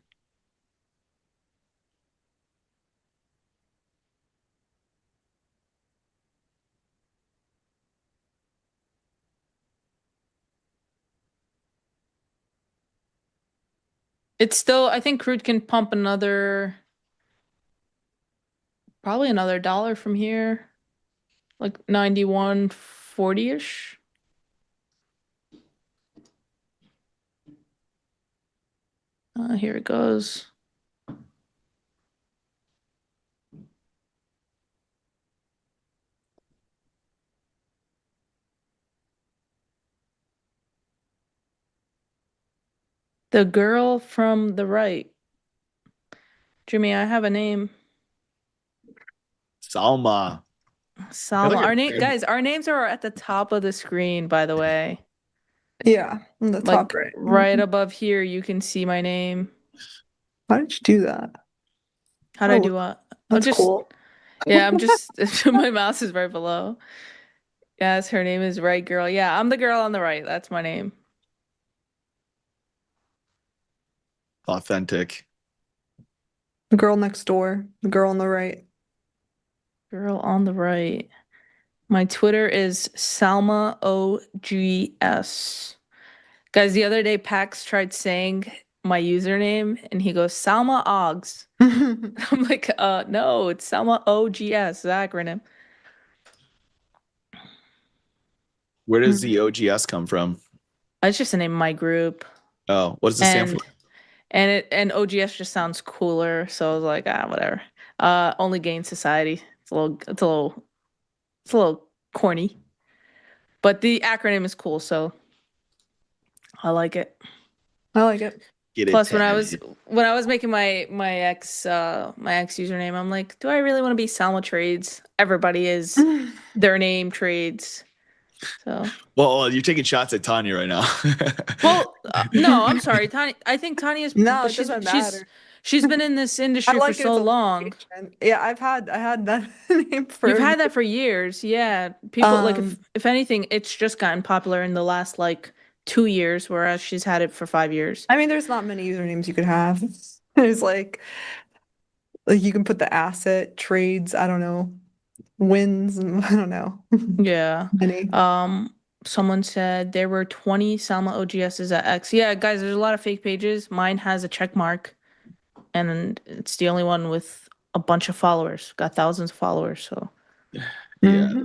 It's still, I think crude can pump probably another dollar from here, like 91.40-ish. Here it goes. The girl from the right. Jimmy, I have a name. Salma. Salma. Guys, our names are at the top of the screen, by the way. Yeah, on the top right. Right above here, you can see my name. How did you do that? How did I do what? That's cool. Yeah, my mouse is right below. Yes, her name is Right Girl. Yeah, I'm the girl on the right. That's my name. authentic. The girl next door, the girl on the right. Girl on the right. My Twitter is Salma OGS. Guys, the other day Pax tried saying my username and he goes, Salma Oggs. I'm like, no, it's Salma OGS, the acronym. Where does the OGS come from? It's just the name of my group. Oh, what does it stand for? And OGS just sounds cooler, so I was like, whatever. Only Gain Society. It's a little corny. But the acronym is cool, so I like it. I like it. Plus, when I was making my ex username, I'm like, do I really want to be Salma Trades? Everybody is their name Trades. So. Well, you're taking shots at Tanya right now. Well, no, I'm sorry, Tanya. I think Tanya's. No, it doesn't matter. She's been in this industry for so long. Yeah, I had that name for. You've had that for years, yeah. People like if anything, it's just gotten popular in the last like 2 years, whereas she's had it for 5 years. I mean, there's not many usernames you could have. There's like you can put the asset trades. I don't know, wins. I don't know. Yeah. Many. Someone said there were 20 Salma OGSs at X. Yeah, guys, there's a lot of fake pages. Mine has a check mark, and it's the only one with a bunch of followers. Got thousands of followers, so. Yeah.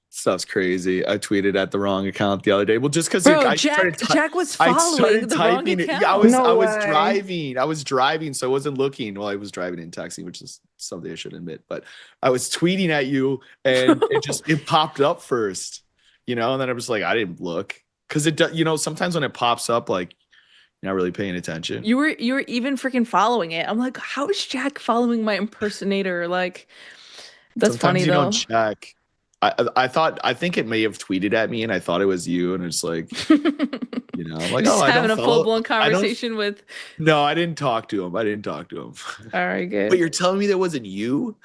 Stuff's crazy. I tweeted at the wrong account the other day. Well, just because Jack was following the wrong account. Yeah, I was driving, so I wasn't looking. Well, I was driving and texting, which is something I should admit. But I was tweeting at you, and it popped up first, and then I was like, I didn't look because it, sometimes when it pops up, like you're not really paying attention. You were even freaking following it. I'm like, how is Jack following my impersonator? Like, that's sometimes funny though. Don't check. I think it may have tweeted at me and I thought it was you, and it's like, I'm like, just I having don't a full-blown conversation with. No, I didn't talk to him. All right, good. But you're telling me that wasn't you?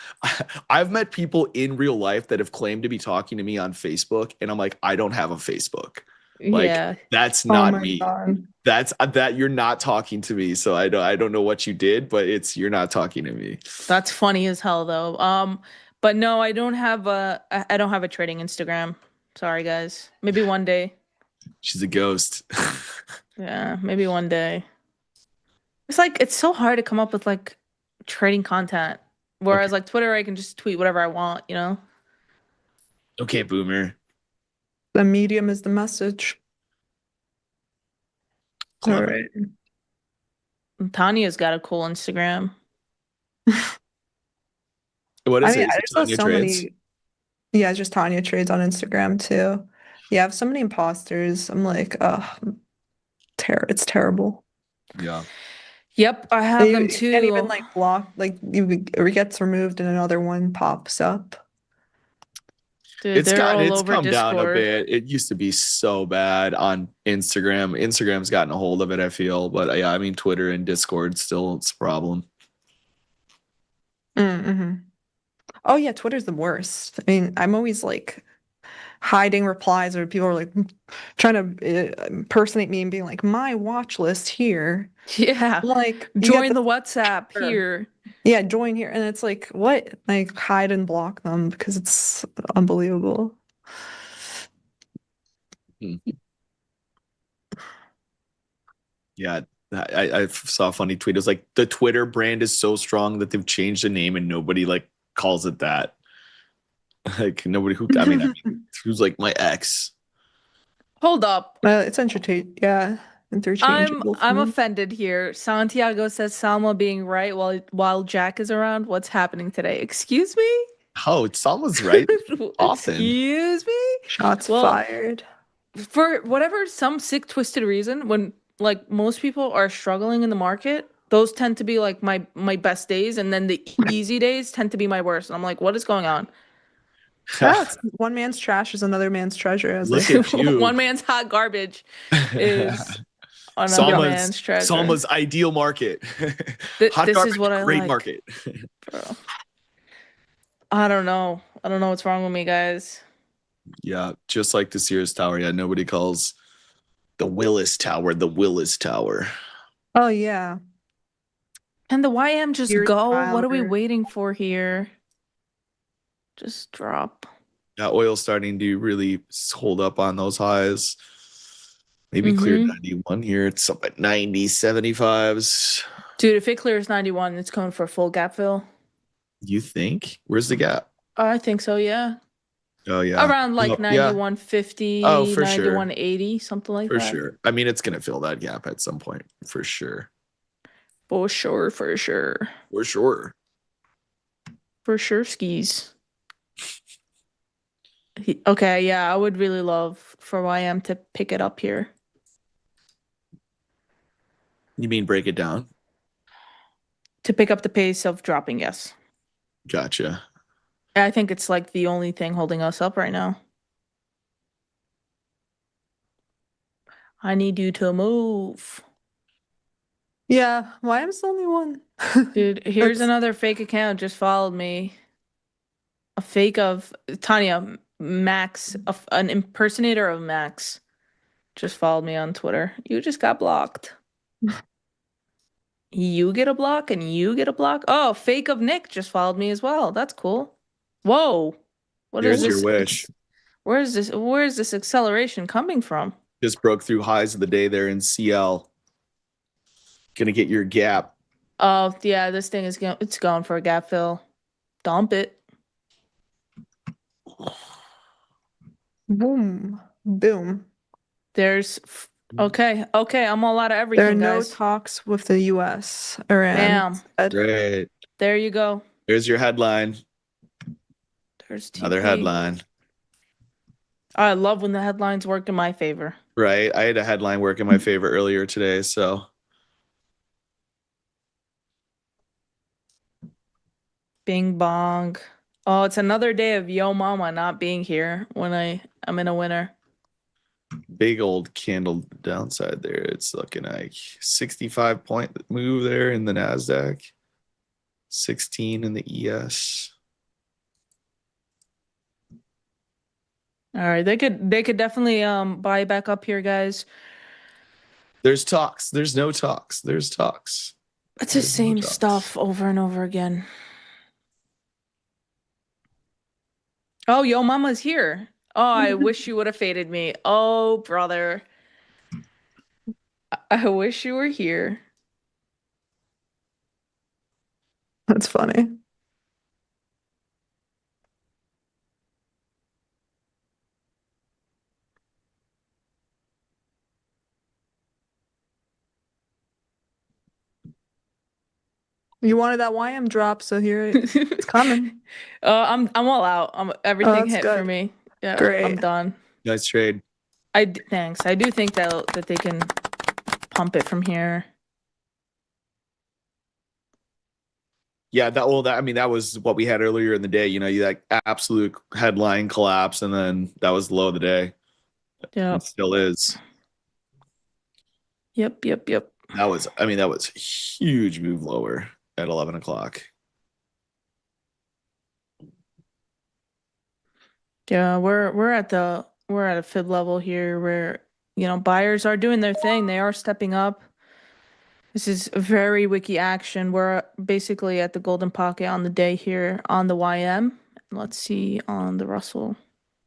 I've met people in real life that have claimed to be talking to me on Facebook, and I'm like, I don't have a Facebook. Like, that's not me. God. That's that you're not talking to me. So I don't know what you did, but you're not talking to me. That's funny as hell though. But no, I don't have a trading Instagram. Sorry guys. Maybe one day. She's a ghost. Yeah, maybe one day. It's so hard to come up with like trading content. Whereas like Twitter, I can just tweet whatever I want, Okay, boomer. The medium is the message. Clever. All right. Tanya's got a cool Instagram. What is I it? just saw so many. Yeah, just Tanya trades on Instagram too. Yeah, I have so many imposters. I'm like, it's terrible. Yeah. Yep, I have them too. You can't even like block, like it gets removed and another one pops up. Dude, it's come Discord. down a bit. It used to be so bad on Instagram. Instagram's gotten a hold of it, I feel. But yeah, I mean, Twitter and Discord still it's a problem. Mm-hmm. Oh yeah, Twitter's the worst. I mean, I'm always like hiding replies, or people are like trying to impersonate me and being like, my watch list here. Yeah. Like, join the WhatsApp here. Yeah, join here. And it's like, what? Like, hide and block them because it's unbelievable. Yeah. I saw a funny tweet. It was like the Twitter brand is so strong that they've changed the name and nobody like calls it that. Like nobody who's like my ex. Hold up. It's entertaining. Yeah. Interchangeable. I'm offended here. Santiago says Salma being right while Jack is around. What's happening today? Excuse me? Oh, Salma's right. Often. Excuse me? Shots fired. For whatever some sick twisted reason, when like most people are struggling in the market, those tend to be like my best days, and then the easy days tend to be my worst. And I'm like, what is going on? Yeah, one man's trash is another man's treasure. As Look at you. One man's hot garbage is another man's treasure. Salma's ideal market. Hot this garbage, is what I great like. Market. Bro. I don't know what's wrong with me, guys. Yeah, just like the Sears Tower. Yeah, nobody calls the Willis Tower the Willis Tower. Oh yeah. Can the YM just Here's go? What are we Tyler. waiting for here? Just drop. Yeah, oil's starting to really hold up on those highs. Maybe cleared 91 here. It's up at 90, 75s. Dude, if it clears 91, it's going for a full gap fill. You think? Where's the gap? I think so, yeah. Oh, yeah. Around like Nope, yeah. 91.50, Oh, for sure. 91.80, something like For that. sure. I mean, it's going to fill that gap at some point. For sure. For sure, for sure. For sure. For sure, skis. Okay, yeah, I would really love for YM to pick it up here. You mean break it down? To pick up the pace of dropping, yes. Gotcha. I think it's like the only thing holding us up right now. I need you to move. Yeah, YM's the only one. Dude, here's That's- another fake account just followed me. A fake of Tanya, Max, an impersonator of Max, just followed me on Twitter. You just got blocked. You get a block and you get a block. Oh, fake of Nick just followed me as well. That's cool. Whoa. What is Here's this? your wish. Where is this acceleration coming from? Just broke through highs of the day there in CL. Gonna get your gap. Oh, yeah, this thing is going for a gap fill. Dump it. Boom. Boom. There's okay, I'm all out of There are everything, no guys. talks with the US around. Bam. Great. There you go. There's your headline. There's Another TP. headline. I love when the headlines work in my favor. Right. I had a headline work in my favor earlier today. So Bing bong. Oh, it's another day of Yo Mama not being here when I'm in a winner. big old candle downside there. It's looking like 65 point move there in the NASDAQ. 16 in the ES. All right, they could definitely buy back up here, guys. There's talks. There's no talks. There's talks. It's the There's no same talks. stuff over and over again. Oh, Yo Mama's here. Oh, I wish you would have faded me. Oh, brother. I wish you were here. That's funny. You wanted that YM drop, so here it's coming. I'm all out. Everything that's hit for good. me. Yeah, Great. I'm done. Nice trade. Thanks. I do think that they can pump it from here. Yeah, that was what we had earlier in the day. You know, you like absolute headline collapse, and then that was the low of the day. Yeah. It still is. Yep. That was a huge move lower at 11 o'clock. Yeah, we're at a fib level here where buyers are doing their thing. They are stepping up. This is very wiki action. We're basically at the golden pocket on the day here on the YM. Let's see on the Russell.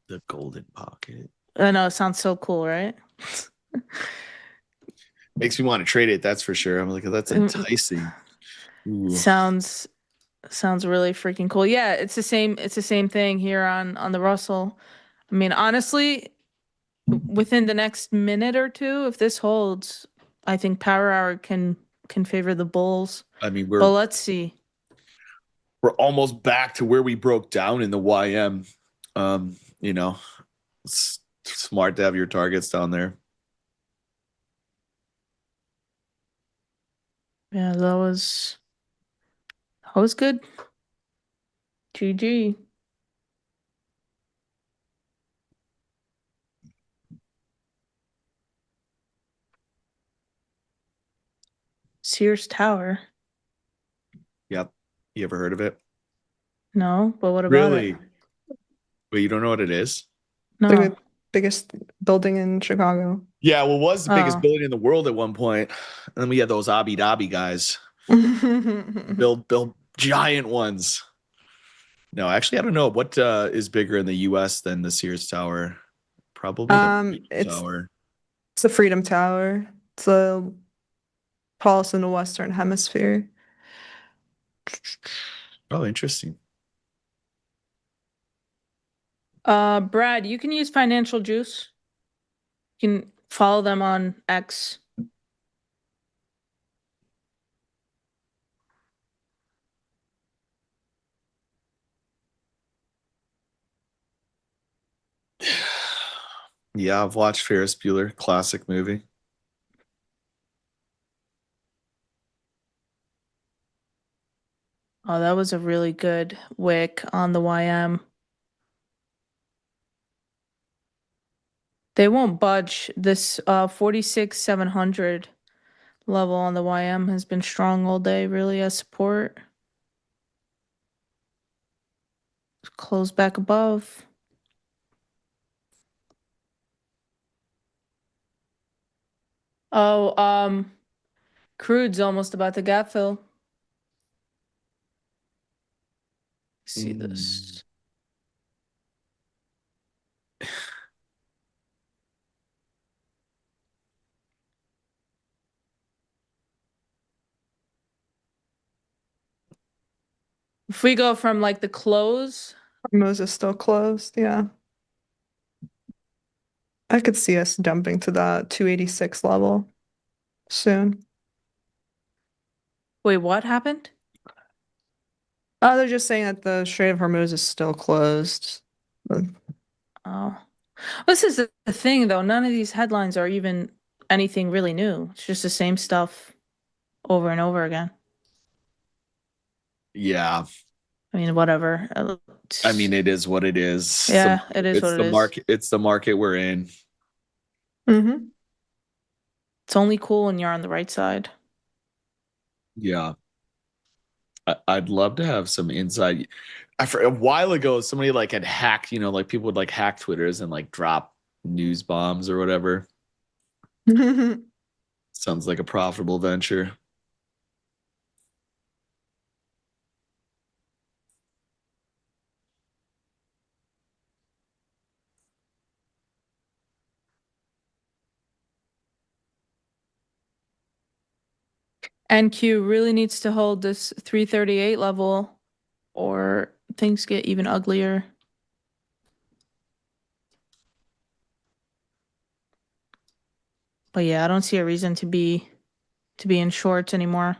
The golden pocket. I know it sounds so cool, right? Makes me want to trade it, that's for sure. I'm like, that's enticing. Ooh. Sounds really freaking cool. Yeah, it's the same thing here on the Russell. I mean, honestly, within the next minute or two, if this holds, I think Power Hour can favor the bulls. I mean, But let's see. We're almost back to where we broke down in the YM. It's smart to have your targets down there. Yeah, that was good. GG. Sears Tower. Yep. You ever heard of it? No, but what about Really? it? Wait, you don't know what it is? No. The biggest building in Chicago. Yeah, well, it was the biggest Oh. building in the world at one point. And then we had those Abu Dhabi guys Build giant ones. No, actually, I don't know what is bigger in the U.S. than the Sears Tower. Probably the Freedom It's Tower. the Freedom Tower. It's the tallest in the Western Hemisphere. Oh, interesting. Brad, you can use Financial Juice. You can follow them on X. Yeah, I've watched Ferris Bueller, classic movie. Oh, that was a really good wick on the YM. They won't budge. This 46,700 level on the YM has been strong all day, really, as support. Close back above. Oh, crude's almost about to gap fill. See this. If we go from like the close, Moses still closed, yeah. I could see us dumping to that 286 level soon. wait, what happened? They're just saying that the Strait of Hormuz is still closed. Oh, this is the thing though. None of these headlines are even anything really new. It's just the same stuff over and over again. Yeah, I mean, whatever. I mean, it is what it is. Yeah, it is It's what it the is. market. It's the market we're in. Mm-hmm. It's only cool when you're on the right side. Yeah. I'd love to have some insight. A while ago, somebody like had hacked, like people would like hack Twitters and like drop news bombs or whatever. Sounds like a profitable venture. NQ really needs to hold this 338 level or things get even uglier. But yeah, I don't see a reason to be in shorts anymore.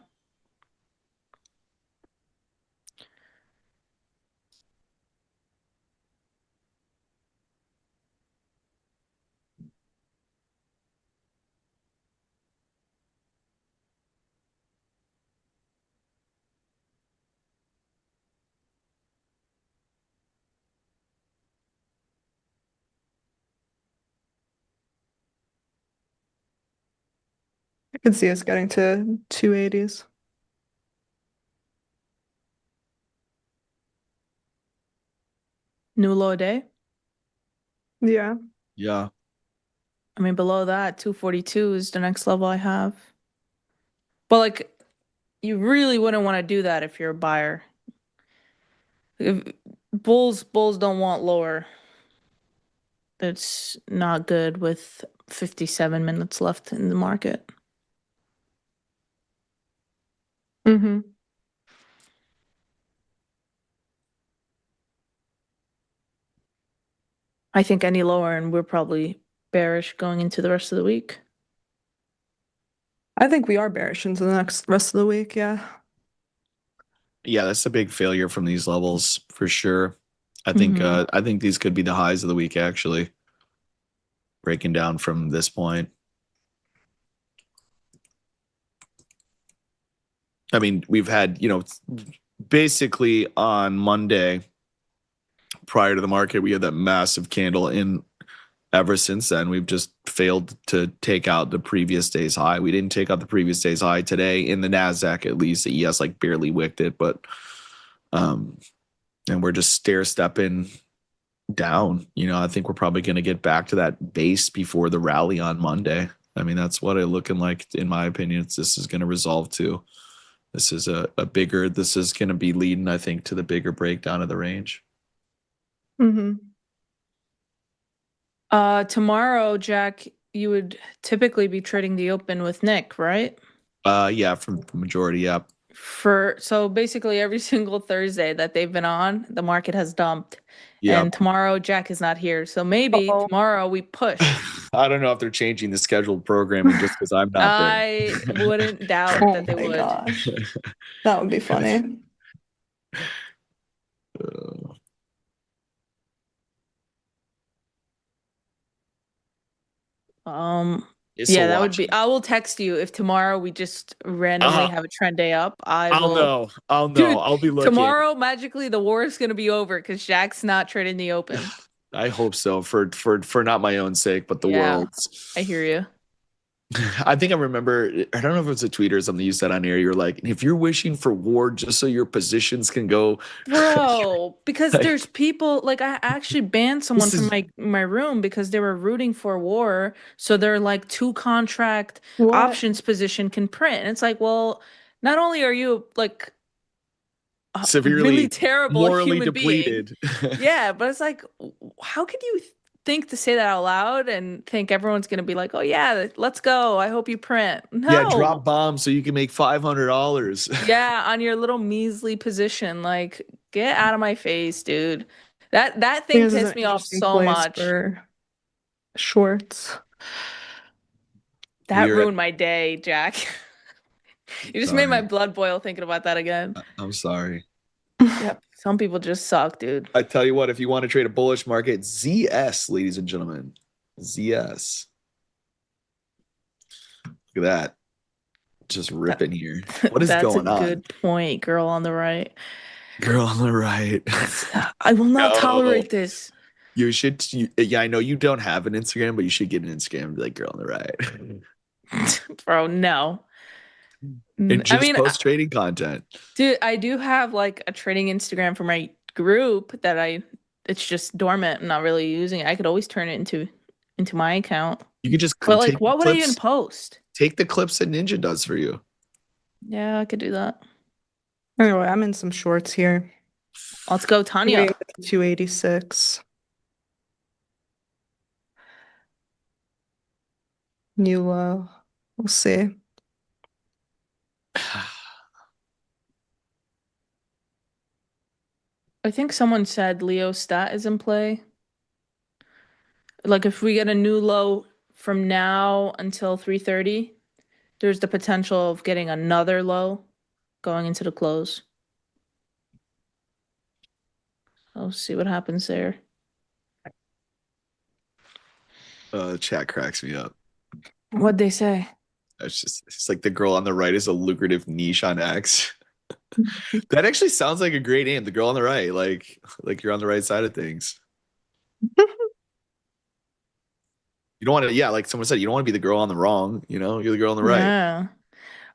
I could see us getting to 280s. New low day. Yeah. Yeah. I mean, below that, 242 is the next level I have. But like, you really wouldn't want to do that if you're a buyer. If bulls don't want lower. That's not good with 57 minutes left in the market. Mm-hmm. I think any lower, and we're probably bearish going into the rest of the week. I think we are bearish into the next rest of the week, yeah. Yeah, that's a big failure from these levels for sure. I think these could be the highs of the week actually. Breaking down from this point. I mean, we've had, basically on Monday prior to the market, we had that massive candle in. Ever since then, we've just failed to take out the previous day's high. We didn't take out the previous day's high today in the NASDAQ, at least. The ES like barely wicked it, but and we're just stair stepping down. I think we're probably going to get back to that base before the rally on Monday. I mean, that's what it's looking like, in my opinion. This is going to resolve to. This is this is going to be leading, I think, to the bigger breakdown of the range. Mm-hmm. Tomorrow, Jack, you would typically be trading the open with Nick, right? Yeah, from the majority, yeah. So basically every single Thursday that they've been on, the market has dumped. Yeah. And tomorrow Jack is not here. So maybe tomorrow we push. I don't know if they're changing the scheduled programming just because I'm not there. I wouldn't doubt Oh that they my would. gosh. That would be funny. Yeah, that would be. I will text you if tomorrow we just randomly have a trend day up. I'll know. Dude, I'll be looking. Tomorrow, magically, the war is going to be over because Jack's not trading the open. I hope so for not my own sake, but the world's. I hear you. I think I remember, I don't know if it was a tweet or something you said on air. You're like, if you're wishing for war just so your positions can go. Bro, because there's people, like I actually banned someone from my room because they were rooting for war. So their like 2 contract options position can print. And it's like, well, not only are you like severely really terrible morally human depleted. Yeah, but it's like, how could you think to say that out loud and think everyone's gonna be like, oh yeah, let's go, I hope you print? No. Yeah, drop bombs so you can make $500. Yeah, on your little measly position. Like, get out of my face, dude. That thing pissed me off so much. Shorts. That ruined my day, Jack. You just made my blood boil thinking about that again. I'm sorry. Yep. Some people just suck, dude. I tell you what, if you want to trade a bullish market, ZS, ladies and gentlemen. ZS. Look at that. Just ripping here. What is going on? That's a good point, girl on the right. Girl on the right. I will not tolerate this. You should. Yeah, I know you don't have an Instagram, but you should get an Instagram and be like, girl on the right. Bro, no. And just post trading content. Dude, I do have like a trading Instagram for my group that it's just dormant. I'm not really using it. I could always turn it into my account. You could just But like, what would I even post? Take the clips that Ninja does for you. Yeah, I could do that. Anyway, I'm in some shorts here. Let's go, Tanya. 286. New low. We'll see. I think someone said Leo stat is in play. Like if we get a new low from now until 3:30, there's the potential of getting another low going into the close. I'll see what happens there. Chat cracks me up. What'd they say? It's like the girl on the right is a lucrative niche on X. That actually sounds like a great name. The girl on the right, like you're on the right side of things. You don't want to, yeah, like someone said, you don't want to be the girl on the wrong. You know, you're the girl on the right. Yeah.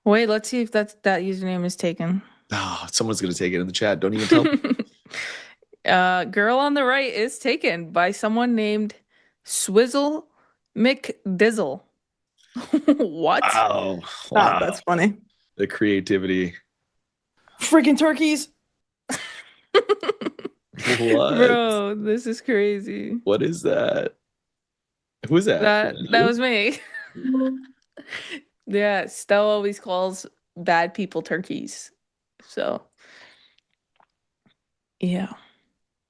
Wait, let's see if that username is taken. Oh, someone's gonna take it in the chat. Don't even tell me. Girl on the right is taken by someone named Swizzle McDizzle. What? Wow. Wow, that's funny. The creativity. Freaking turkeys. What? Bro, this is crazy. What is that? Who's that? That was me. Yeah, Stella always calls bad people turkeys. So, yeah.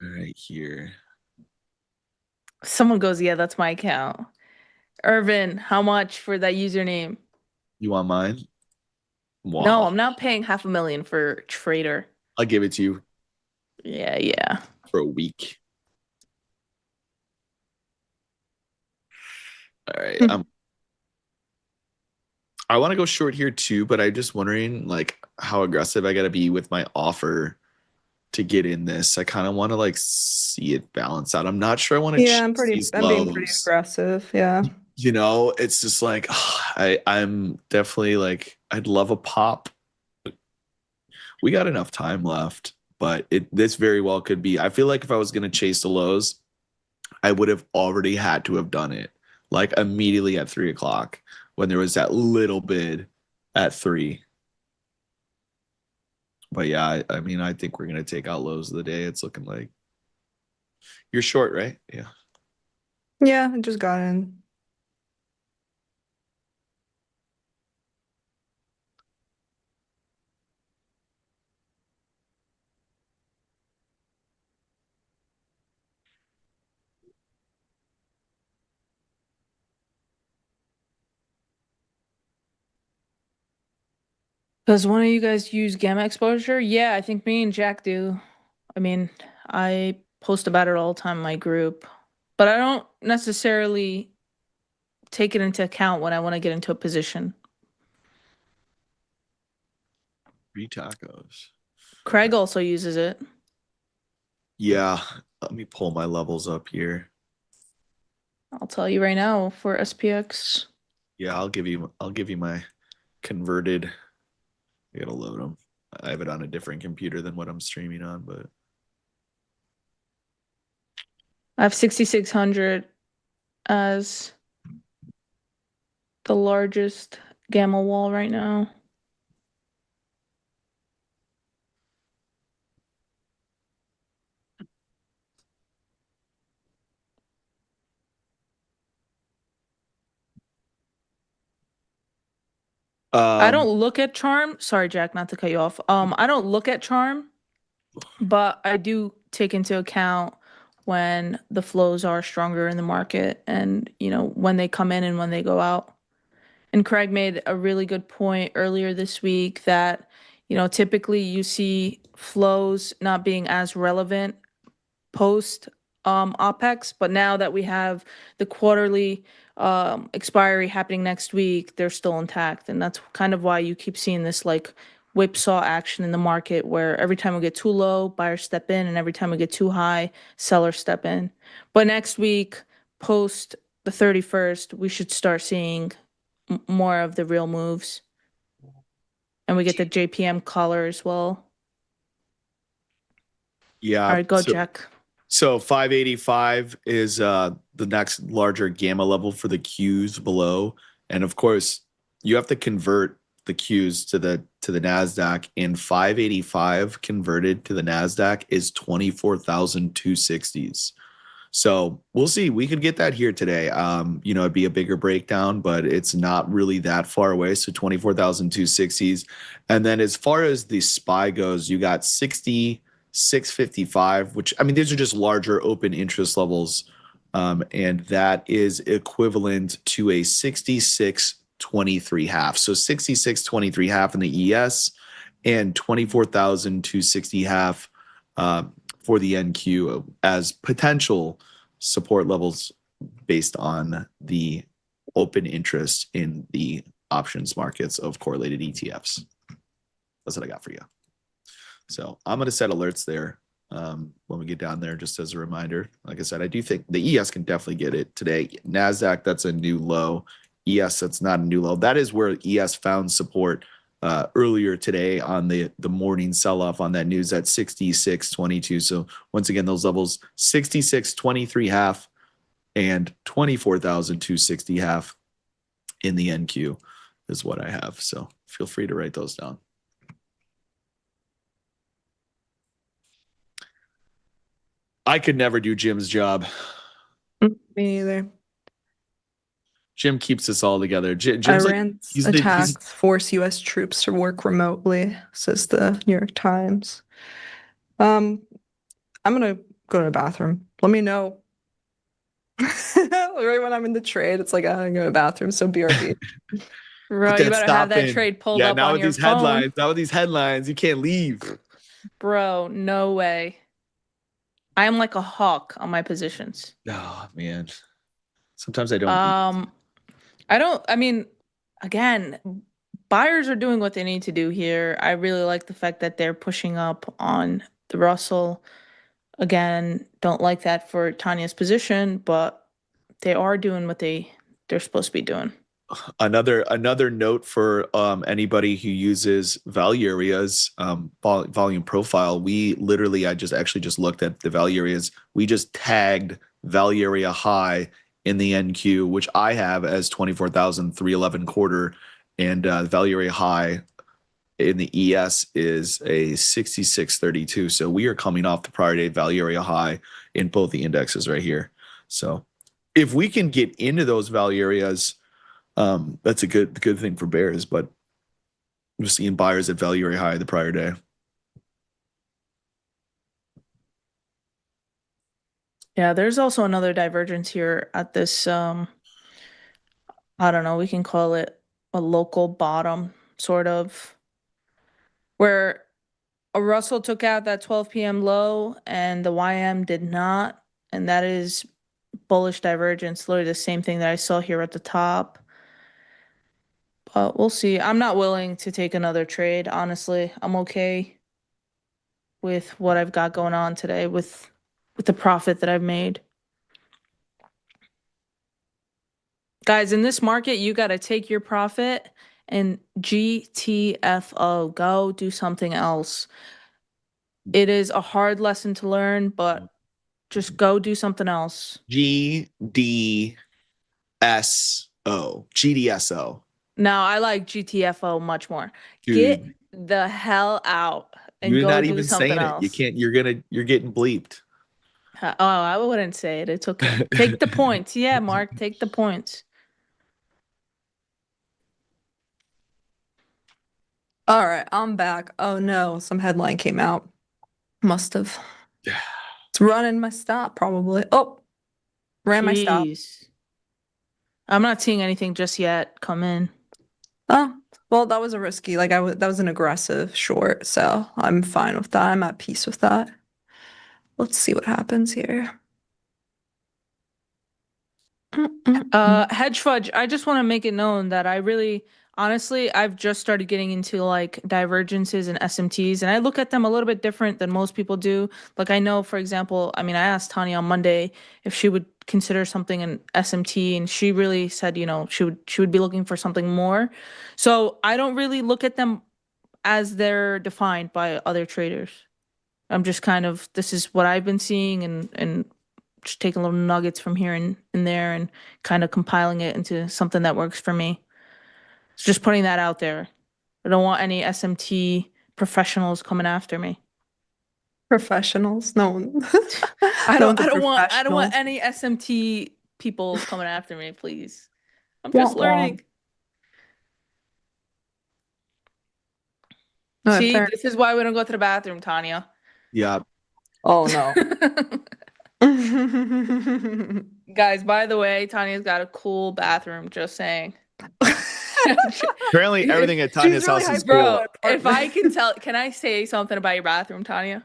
Right here. Someone goes, yeah, that's my account. Irvin, how much for that username? You want mine? Wow. No, I'm not paying $500,000 for Trader. I'll give it to you. Yeah. For a week. All right. I want to go short here too, but I'm just wondering like how aggressive I got to be with my offer to get in this. I kind of want to like see it balance out. I'm not sure I want to. Yeah, I'm being pretty aggressive. Yeah. You know, it's just like I'm definitely like I'd love a pop. We got enough time left, but this very well could be. I feel like if I was going to chase the lows, I would have already had to have done it like immediately at 3 o'clock when there was that little bid at 3. But yeah, I mean, I think we're gonna take out lows of the day. It's looking like you're short, right? Yeah. Yeah, I just got in. Does one of you guys use gamma exposure? Yeah, I think me and Jack do. I mean, I post about it all the time in my group, but I don't necessarily take it into account when I want to get into a position. 3 tacos. Craig also uses it. Yeah. Let me pull my levels up here. I'll tell you right now for SPX. Yeah, I'll give you my converted. I gotta load them. I have it on a different computer than what I'm streaming on, but I have 6,600 as the largest gamma wall right now. I don't look at charm. Sorry, Jack, not to cut you off. I don't look at charm, but I do take into account when the flows are stronger in the market and, when they come in and when they go out. And Craig made a really good point earlier this week that, typically you see flows not being as relevant post OPEX, but now that we have the quarterly expiry happening next week, they're still intact. And that's kind of why you keep seeing this like whipsaw action in the market where every time we get too low, buyers step in, and every time we get too high, sellers step in. But next week, post the 31st, we should start seeing more of the real moves. And we get the JPM color as well. yeah. All right, go, Jack. So 585 is the next larger gamma level for the Qs below, and of course you have to convert the Qs to the Nasdaq. And 585 converted to the Nasdaq is 24,260s. So we'll see. We could get that here today. It'd be a bigger breakdown, but it's not really that far away. So 24,260s, and then as far as the SPY goes, you got 60,655, which, I mean, these are just larger open interest levels. And that is equivalent to a 66.23 half. So 66.23 half in the ES and 24,260 half for the NQ as potential support levels based on the open interest in the options markets of correlated ETFs. That's what I got for you. So I'm going to set alerts there when we get down there, just as a reminder. Like I said, I do think the ES can definitely get it today. NASDAQ, that's a new low. ES, that's not a new low. That is where ES found support earlier today on the morning sell-off on that news at 66.22. So once again, those levels 66.23 half and 24,260 half in the NQ is what I have. So feel free to write those down. I could never do Jim's job. Me either. Jim keeps us all together. Jim's Iran attacks force U.S. troops to work remotely, says the New York Times. I'm gonna go to the bathroom. Let me know. Right when I'm in the trade, it's like I gotta go to the bathroom. So BRB. Bro, you better have that trade pulled up on your phone. Now with these headlines, you can't leave. Bro, no way. I am like a hawk on my positions. Oh man. Sometimes I don't. I mean, again, buyers are doing what they need to do here. I really like the fact that they're pushing up on the Russell. Again, don't like that for Tanya's position, but they are doing what they're supposed to be doing. Another note for anybody who uses value areas volume profile. I just looked at the value areas. We just tagged value area high in the NQ, which I have as 24,311 quarter, and value area high and the ES is a 66.32. So we are coming off the prior day value area high in both the indexes right here. So if we can get into those value areas, that's a good thing for bears. But I'm just seeing buyers at value area high the prior day. Yeah, there's also another divergence here at this I don't know, we can call it a local bottom, sort of, where a Russell took out that 12 p.m. low and the YM did not. And that is bullish divergence, literally the same thing that I saw here at the top. But we'll see. I'm not willing to take another trade, honestly. I'm okay with what I've got going on today with the profit that I've made. Guys, in this market, you got to take your profit and GTFO, go do something else. It is a hard lesson to learn, but just go do something else. GDSO. GDSO. No, I like GTFO much more. Dude, Get the hell out and you're go not do even something saying else. it. You can't. You're getting bleeped. Oh, I wouldn't say it. It's okay. Take the points. Yeah, Mark, take the points. All right, I'm back. Oh no, some headline came out. Must have. It's running my stop, probably. Oh, ran my stop. Jeez. I'm not seeing anything just yet come in. Oh, well, that was a risky, that was an aggressive short, so I'm fine with that. I'm at peace with that. Let's see what happens here. Hedge fudge, I just want to make it known that I really, honestly, I've just started getting into like divergences and SMTs, and I look at them a little bit different than most people do. Like I know, for example, I mean, I asked Tanya on Monday if she would consider something an SMT, and she really said, you know, she would be looking for something more. So I don't really look at them as they're defined by other traders. I'm just kind of, this is what I've been seeing and just taking little nuggets from here and there and kind of compiling it into something that works for me. So just putting that out there. I don't want any SMT professionals coming after me. Professionals? No. I No don't one's a I don't want professional. any SMT people coming after me, please. I'm just Wah, wah. learning. No, See, fair. this is why we don't go to the bathroom, Tanya. Yeah. Oh no. Guys, by the way, Tanya's got a cool bathroom, just saying. Apparently, everything at Tanya's really house is hyper cool. up. Bro, if I can tell, can I say something about your bathroom, Tanya?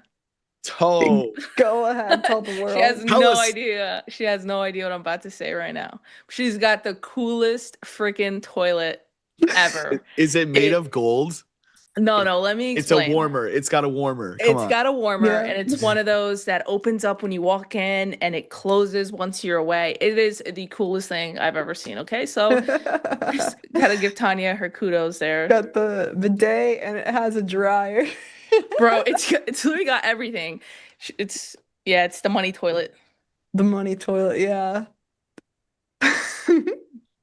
Oh, Go ahead, tell the world. She has Tell no us. idea. She has no idea what I'm about to say right now. She's got the coolest freaking toilet ever. Is it made of gold? No, let me It's a explain. warmer. It's got a warmer. Come It's on. got a warmer, Yeah. and it's one of those that opens up when you walk in and it closes once you're away. It is the coolest thing I've ever seen. Okay, so just gotta give Tanya her kudos there. Got the bidet and it has a dryer. Bro, it's literally got everything. It's the money toilet. The money toilet, yeah.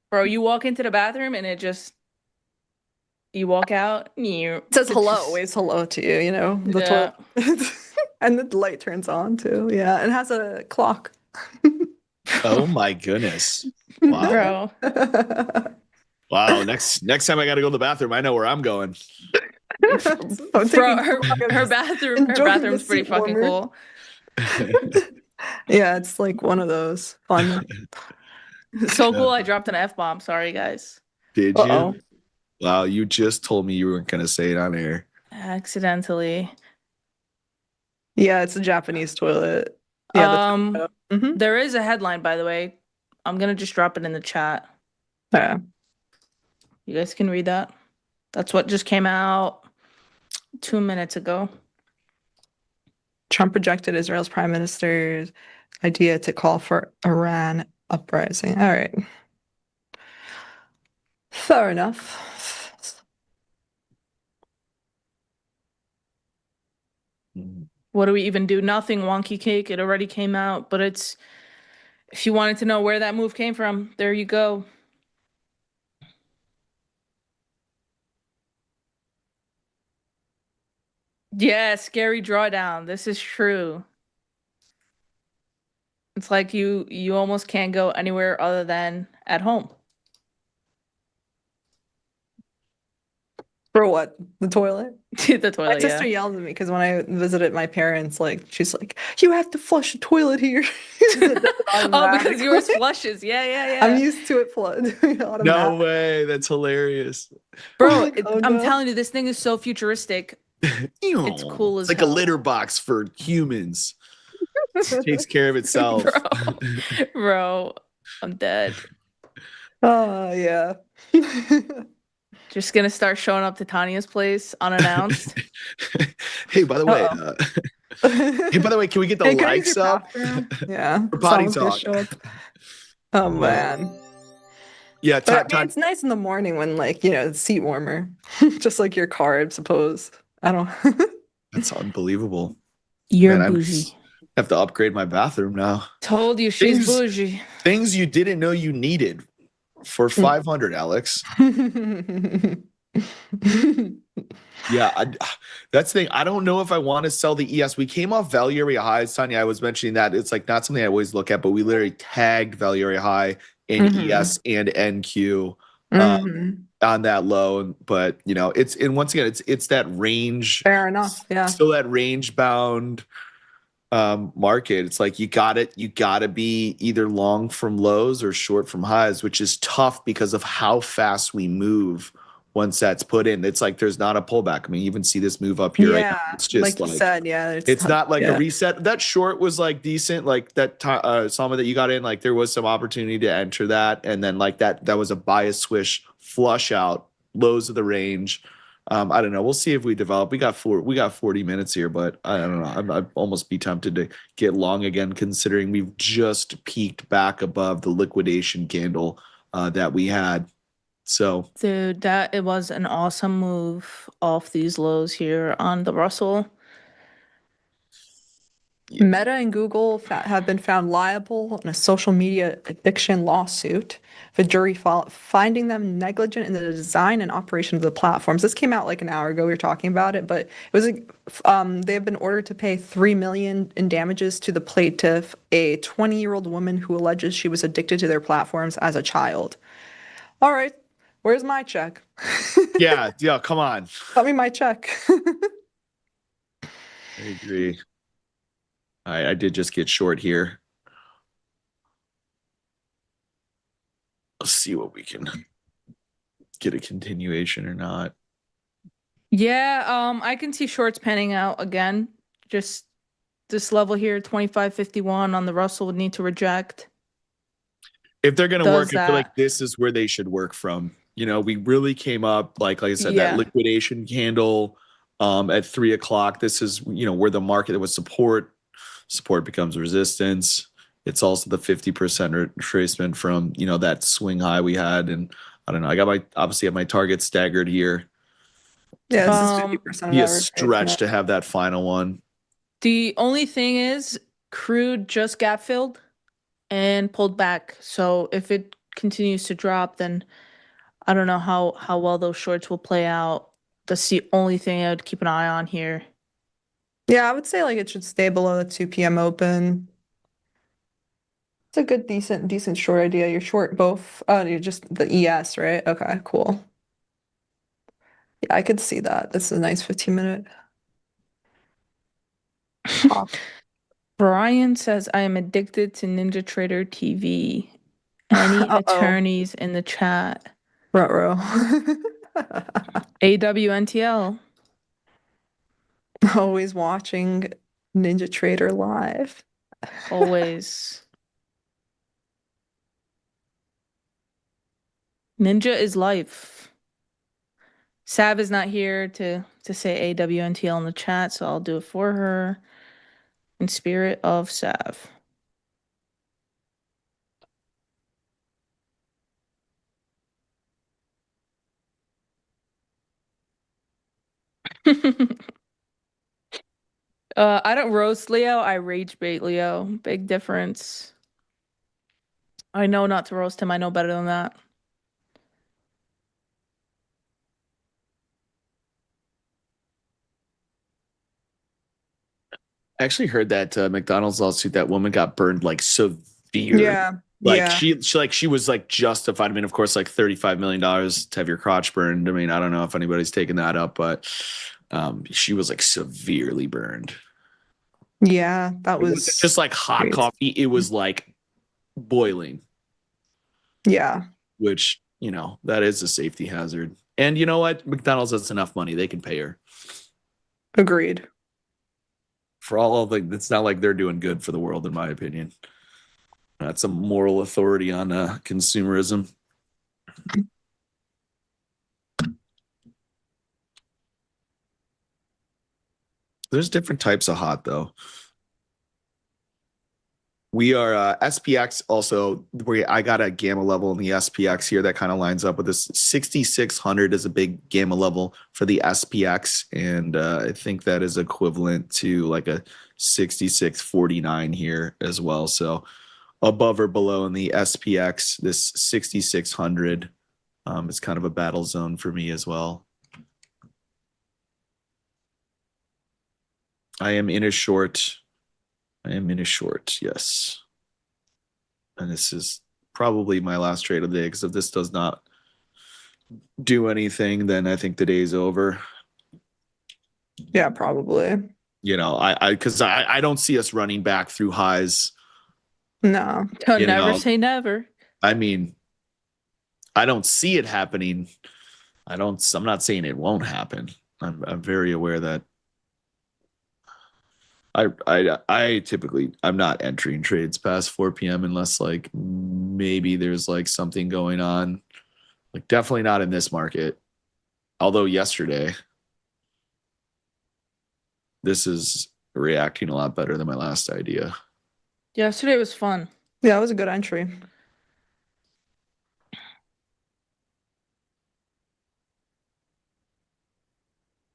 Bro, you walk into the bathroom and it just you walk out. It It says hello, waves hello to you, you know, the Yeah. toilet. And the light turns on too. Yeah. And it has a clock. Oh my goodness. Wow. Bro. Wow. Next time I gotta go to the bathroom, I know where I'm going. I'm Bro, taking her bathroom's enjoying the pretty seat fucking warmer. cool. Yeah, it's like one of those fun. So cool I dropped an F-bomb. Sorry guys. Did Uh-oh. you? Wow, you just told me you weren't gonna say it on air. Accidentally. Yeah, it's a Japanese toilet. Yeah, There is a headline, by the way. I'm gonna just drop it in the chat. yeah. You guys can read that. That's what just came out 2 minutes ago. Trump rejected Israel's prime minister's idea to call for Iran uprising. All right. Fair enough. What do we even do? Nothing, wonky cake. It already came out, but it's if you wanted to know where that move came from, there you go. Yeah, scary drawdown. This is true. It's like you almost can't go anywhere other than at home. For what? The toilet? The My toilet, sister yeah. yelled at me because when I visited my parents, like she's like, "You have to flush the toilet here." Oh, because yours flushes. Yeah, yeah, I'm yeah. used to it doing No automatic. way. That's hilarious. Bro, Like, oh, I'm no. telling you, this thing is so futuristic. It's cool It's as like hell. a litter box for humans. It takes care of itself. Bro, I'm dead. Oh yeah. Just gonna start showing up to Tanya's place unannounced. Hey, by the way, Uh-oh. hey, by the way, can we get the Hey, can I use likes your up? bathroom? Yeah. For potty Someone's gonna talk. show up. Oh man. Yeah, But I mean, it's nice in the morning when the seat warmer. Just like your car, I suppose. I don't that's unbelievable. You're Man, I bougie. have to upgrade my bathroom now. Told you she's Things- bougie. Things you didn't know you needed for 500, Alex. Yeah, that's the thing. I don't know if I want to sell the ES. We came off value area highs, Tanya. I was mentioning that it's like not something I always look at, but we literally tagged value area high in ES and NQ on that low. But it's and once again, it's that range. Fair enough. Yeah. Still that range bound market. It's like you gotta be either long from lows or short from highs, which is tough because of how fast we move once that's put in. It's like there's not a pullback. I mean, you even see this move up here right now. It's just like you said, yeah. it's not like a reset. That short was like decent, like that Salma that you got in, like there was some opportunity to enter that, and then like that was a bias swish flush out, lows of the range. I don't know. We'll see if we develop. We got 40 minutes here, but I don't know. I'd almost be tempted to get long again, considering we've just peaked back above the liquidation candle that we had. So, Dude, it was an awesome move off these lows here on the Russell. Meta and Google have been found liable in a social media eviction lawsuit. The jury finding them negligent in the design and operation of the platforms. This came out like an hour ago. We were talking about it, but it was they have been ordered to pay $3 million in damages to the plaintiff, a 20-year-old woman who alleges she was addicted to their platforms as a child. All right, where's my check? yeah, come on. Got me my check. I agree. I did just get short here. Let's see what we can get a continuation or not. Yeah, I can see shorts panning out again. Just this level here, 25.51 on the Russell would need to reject. If they're gonna work, I feel like that. this is where they should work from. We really came up, like I said, Yeah. that liquidation candle at 3 o'clock. This is where the market was support becomes resistance. It's also the 50% retracement from that swing high we had, and I don't know. I got obviously have my target staggered here. Yeah, this is 50% Be a of stretch to have that final one. The only thing is, crude just gap filled and pulled back. So if it continues to drop, then I don't know how well those shorts will play out. That's the only thing I would keep an eye on here. Yeah, I would say like it should stay below the 2 p.m. open. It's a good, decent short idea. You're short both. Oh, you're just the ES, right? Okay, cool. Yeah, I could see that. This is a nice 15-minute. Brian says, I am addicted to NinjaTrader TV. Any attorneys in the chat? Ruh-roh. AWNTL. Always watching NinjaTrader live. Always. Ninja is life. Sav is not here to say AWNTL in the chat, so I'll do it for her. In spirit of Sav. I don't roast Leo, I rage bait Leo. Big difference. I know not to roast him, I know better than that. I actually heard that McDonald's lawsuit, that woman got burned like severe. Yeah. Like Yeah. she was like justified. I mean, of course, like $35 million to have your crotch burned. I mean, I don't know if anybody's taken that up, but she was like severely burned. Yeah. That It wasn't was just like hot great. coffee. It was like boiling, Yeah. which, you know, that is a safety hazard. And you know what? McDonald's has enough money. They can pay her. Agreed. For all of like, it's not like they're doing good for the world, in my opinion. That's a moral authority on consumerism. There's different types of hot, though. We are SPX also, where I got a gamma level in the SPX here that kind of lines up with this. 6,600 is a big gamma level for the SPX, and I think that is equivalent to like a 6,649 here as well. So above or below in the SPX, this 6,600 is kind of a battle zone for me as well. I am in a short, yes. And this is probably my last trade of the day, because if this does not do anything, then I think the day's over. Yeah, probably. You know, because I don't see us running back through highs. No. Don't You never know, say never. I mean, I don't see it happening. I'm not saying it won't happen. I'm very aware that I typically, I'm not entering trades past 4 p.m. unless like maybe there's like something going on. Like definitely not in this market. Although yesterday, this is reacting a lot better than my last idea. Yesterday was fun. Yeah, it was a good entry.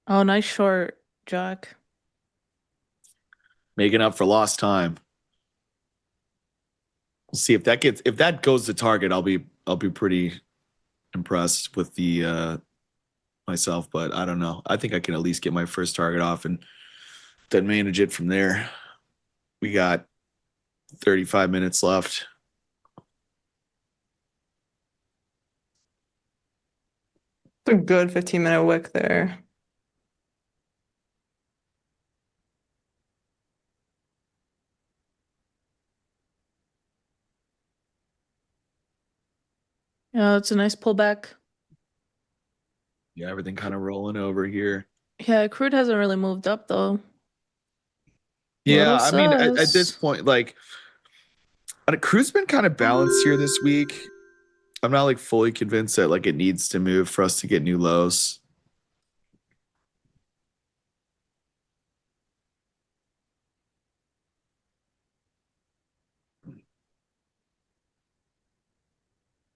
Oh, nice short, Jack. Making up for lost time. We'll see if that goes to target. I'll be pretty impressed with the myself, but I don't know. I think I can at least get my first target off and then manage it from there. We got 35 minutes left. It's a good 15-minute wick there. Yeah, it's a nice pullback. Yeah, everything kind of rolling over here. Yeah, crude hasn't really moved up though. Yeah, Little I mean, at this sus. point, like, crude's been kind of balanced here this week. I'm not like fully convinced that like it needs to move for us to get new lows.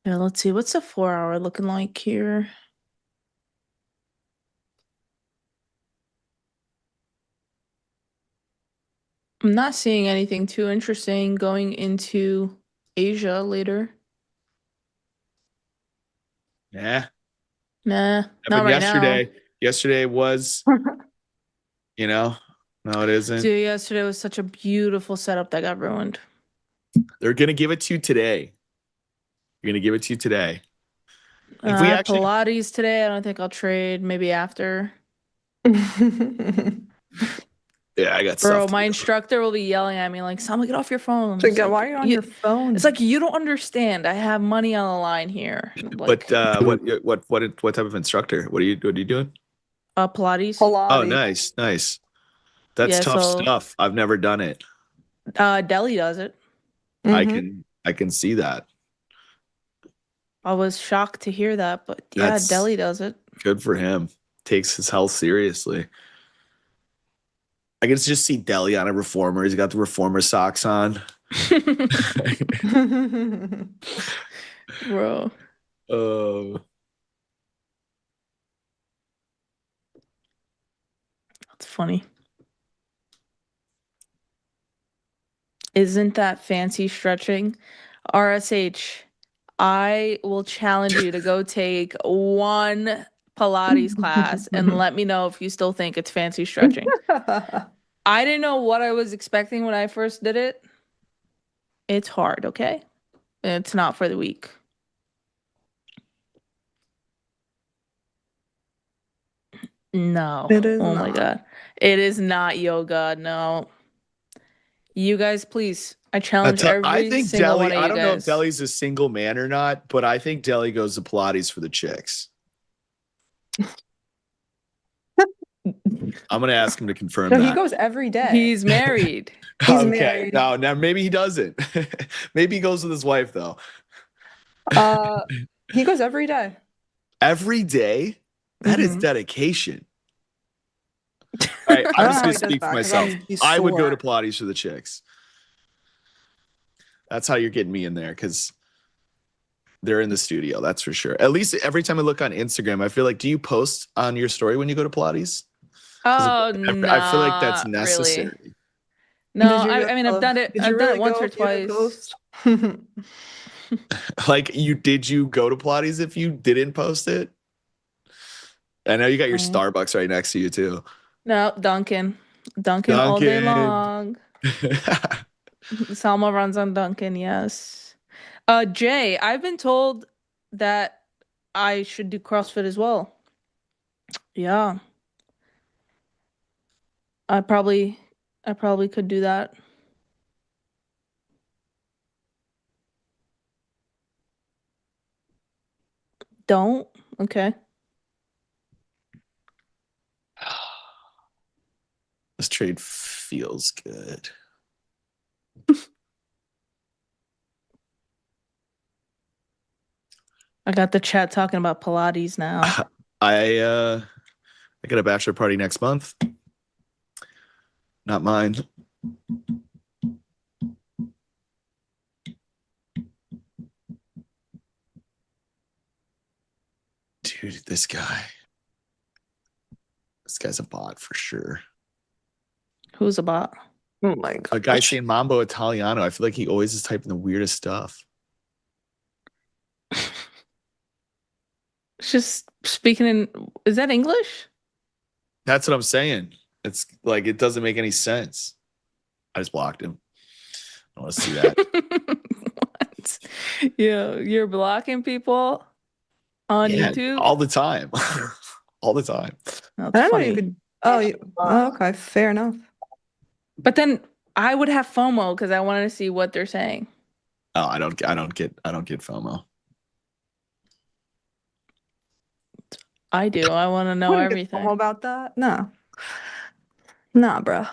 Yeah, let's see. What's the 4-hour looking like here? I'm not seeing anything too interesting going into Asia later. Yeah, Nah, but not right now. yesterday was, you know, no, it isn't. Dude, yesterday was such a beautiful setup that got ruined. They're gonna give it to you today. You're gonna give it to you today. If we actually, Pilates today, I don't think I'll trade. Maybe after. yeah, I got Bro, stuff. my instructor will be yelling at me like, Salma, get off your phone. It's like, It's like, why are you on your phone? It's like, you don't understand. I have money on the line here. But Like, what type of instructor? What are you doing? Pilates. Oh, Pilates. nice. That's Yeah, tough so- stuff. I've never done it. Delhi does it. Mhm. I can see that. I was shocked to hear that, but yeah, That's- Delhi does it. Good for him. Takes his health seriously. I can just see Deli on a reformer. He's got the reformer socks on. Bro. Oh, That's funny. Isn't that fancy stretching? RSH, I will challenge you to go take one Pilates class and let me know if you still think it's fancy stretching. I didn't know what I was expecting when I first did it. It's hard, okay? It's not for the weak. No. It is Oh my not. God. It is not yoga. No. You guys, please. I challenge I every think single Deli, one of I you don't know if guys. Deli's a single man or not, but I think Deli goes to Pilates for the chicks. I'm gonna ask him to confirm No, he that. goes every day. He's married. He's Okay. married. Now maybe he doesn't. Maybe he goes with his wife though. He goes every day. Every day? That is Mhm. dedication. All right, I I'm don't just know how gonna he does speak for that, 'cause myself. he's I would go sore. to Pilates for the chicks. That's how you're getting me in there, because they're in the studio, that's for sure. At least every time I look on Instagram, I feel like, do you post on your story when you go to Pilates? Oh, I feel like that's not really. necessary. No, Did you I mean, I've done it. Did I've you done really it once go or if you didn't twice. post? Like, did you go to Pilates if you didn't post it? I know you got your No. Starbucks right next to you too. No, Dunkin' all day Dunkin'. long. Salma runs on Dunkin', yes. Jay, I've been told that I should do CrossFit as well. Yeah. I probably could do that. Don't? Okay. This trade feels good. I got the chat talking about Pilates now. I got a bachelor party next month. Not mine. Dude, this guy's a bot for sure. Who's a bot? Oh my god. A guy saying Mambo Italiano. I feel like he always is typing the weirdest stuff. It's just speaking in, is that English? That's what I'm saying. It's like, it doesn't make any sense. I just blocked him. I want to see that. What? You're blocking people on Yeah, YouTube? all the time. All the time. That's I don't know funny. you could. Oh, okay, fair enough. But then I would have FOMO because I wanted to see what they're saying. Oh, I don't get FOMO. I do. I want to know Wouldn't get everything. FOMO about that. No. Nah, bro.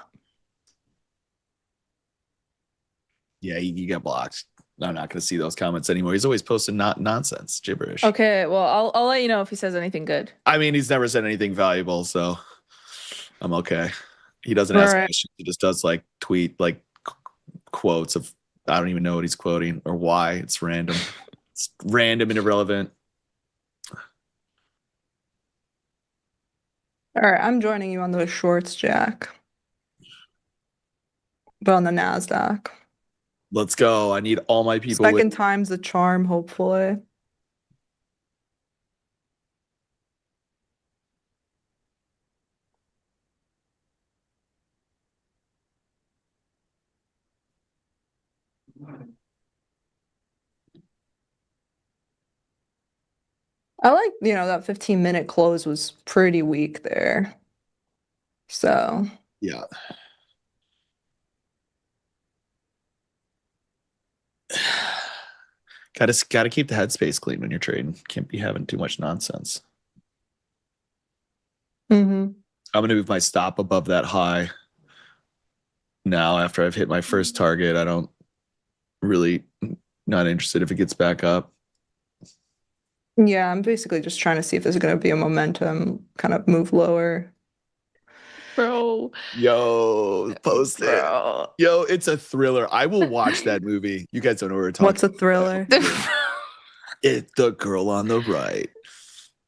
Yeah, he got blocked. I'm not going to see those comments anymore. He's always posting nonsense, gibberish. Okay, well, I'll let you know if he says anything good. I mean, he's never said anything valuable, so I'm okay. He doesn't ask Right. questions. He just does like tweet like quotes of, I don't even know what he's quoting or why. It's random. It's random and irrelevant. All right, I'm joining you on those shorts, Jack. But on the NASDAQ. Let's go. I need all my people. Second time's the charm, hopefully. I like, that 15-minute close was pretty weak there. So, Yeah. Gotta keep the headspace clean when you're trading. Can't be having too much nonsense. mhm. I'm gonna move my stop above that high. Now, after I've hit my first target, I don't really not interested if it gets back up. Yeah, I'm basically just trying to see if there's going to be a momentum kind of move lower. Bro. Yo, post it. Bro. Yo, it's a thriller. I will watch that movie. You guys don't know what we're talking What's a about. thriller? It's The Girl on the Right.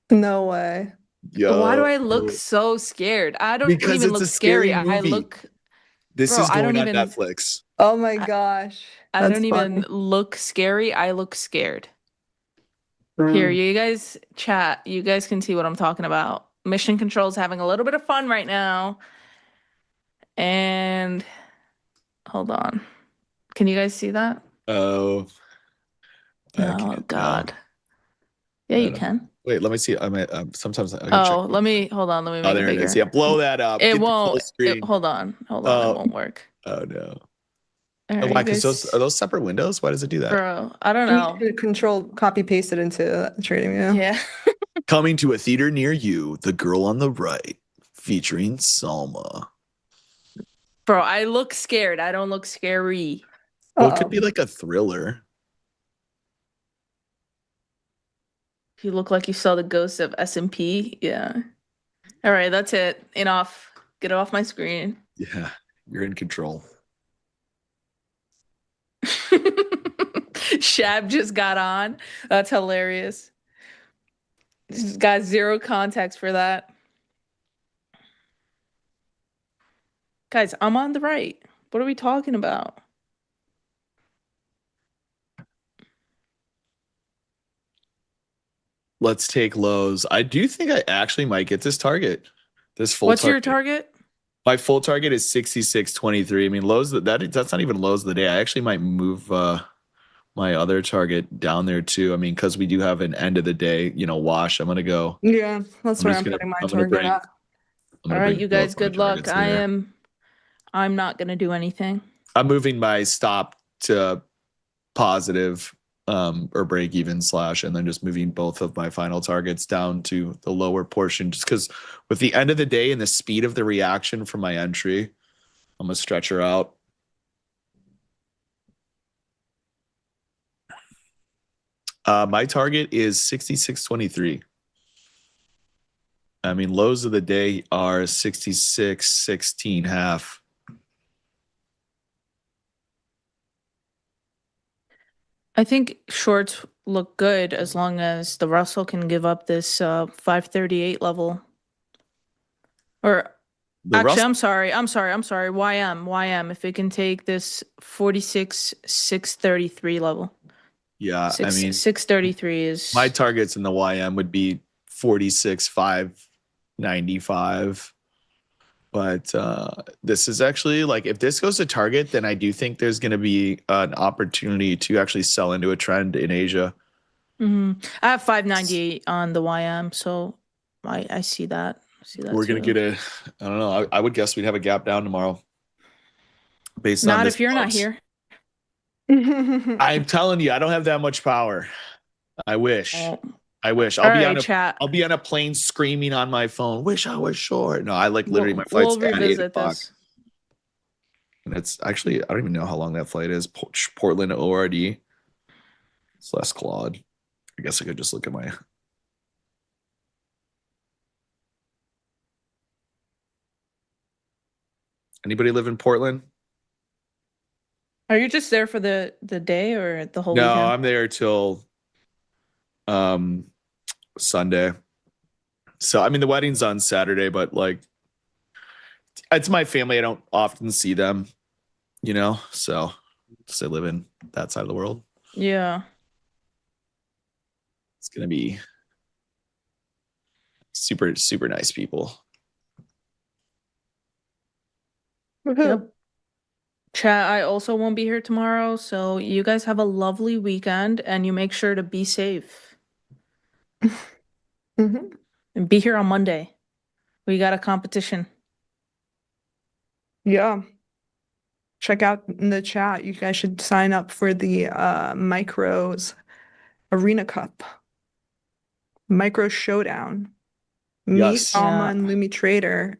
No way. Yo. Why do I look so scared? I don't Because even it's look a scary scary. I movie. look. This Bro, is I going don't on even- Netflix. Oh my gosh. I That's don't even funny. look scary. I look scared. Here, you guys chat. You guys can see what I'm talking about. Mission Control's having a little bit of fun right now. And Hold on. Can you guys see that? Oh, I Oh can't. No, God. Yeah, I you don't know. can. Wait, let me see. sometimes I can check. Oh, hold on. Let me Oh, make it there it is. bigger. Yeah, blow that up. It Get the won't. full screen. Hold on. It Oh, won't work. oh no. All Oh, right, why? you Because guys, are those separate windows? Why does it do that? bro. I don't You know. can control copy paste it into trading view. Yeah. Coming to a theater near you, The Girl on the Right, featuring Salma. Bro, I look scared. I don't look scary. Well, it could be Uh-oh. like a thriller. You look like you saw the ghost of S&P. Yeah. All right, that's it. Enough. Get it off my screen. Yeah, you're in control. Shab just got on. That's hilarious. He's got zero context for that. Guys, I'm on the right. What are we talking about? Let's take lows. I do think I actually might get this target. This full What's your target. target? My full target is 66.23. I mean, lows that's not even lows of the day. I actually might move my other target down there too. I mean, because we do have an end of the day, wash. I'm gonna go. Yeah, that's I'm where just I'm gonna putting my I'm gonna target bring at. I'm All gonna right, bring you both guys, my good luck. targets there. I'm not gonna do anything. I'm moving my stop to positive or break even slash, and then just moving both of my final targets down to the lower portion, just because with the end of the day and the speed of the reaction from my entry, I'm gonna stretch her out. My target is 66.23. I mean, lows of the day are 66.16 half. I think shorts look good as long as the Russell can give up this 538 level. Or The actually, Russell, I'm sorry. YM, if it can take this 46 633 level. yeah, I mean, 633 is my targets in the YM would be 46.595. But this is actually like, if this goes to target, then I do think there's going to be an opportunity to actually sell into a trend in Asia. I have 598 on the YM, so I see that. We're going too. to get I don't know. I would guess we'd have a gap down tomorrow based on Not this. if you're not here. I'm telling you, I don't have that much power. I wish. Oh. I wish. All right, chat. I'll be on a plane screaming on my phone. Wish I was short. No, I literally my flight's We'll at 8 revisit o'clock. this. And it's actually, I don't even know how long that flight is. Portland ORD. It's less Claude. I guess I could just look at my. Anybody live in Portland? Are you just there for the day or the whole No, weekend? I'm there till Sunday. So I mean the wedding's on Saturday, but like it's my family. I don't often see them, so I live in that side of the world. Yeah. It's gonna be super, super nice people. Yep. Chat, I also won't be here tomorrow, so you guys have a lovely weekend and you make sure to be safe. And be here on Monday. We got a competition. Yeah. Check out in the chat. You guys should sign up for the Micros Arena Cup. Micro Showdown. Me, Yes. Salma, Yeah. and NinjaTrader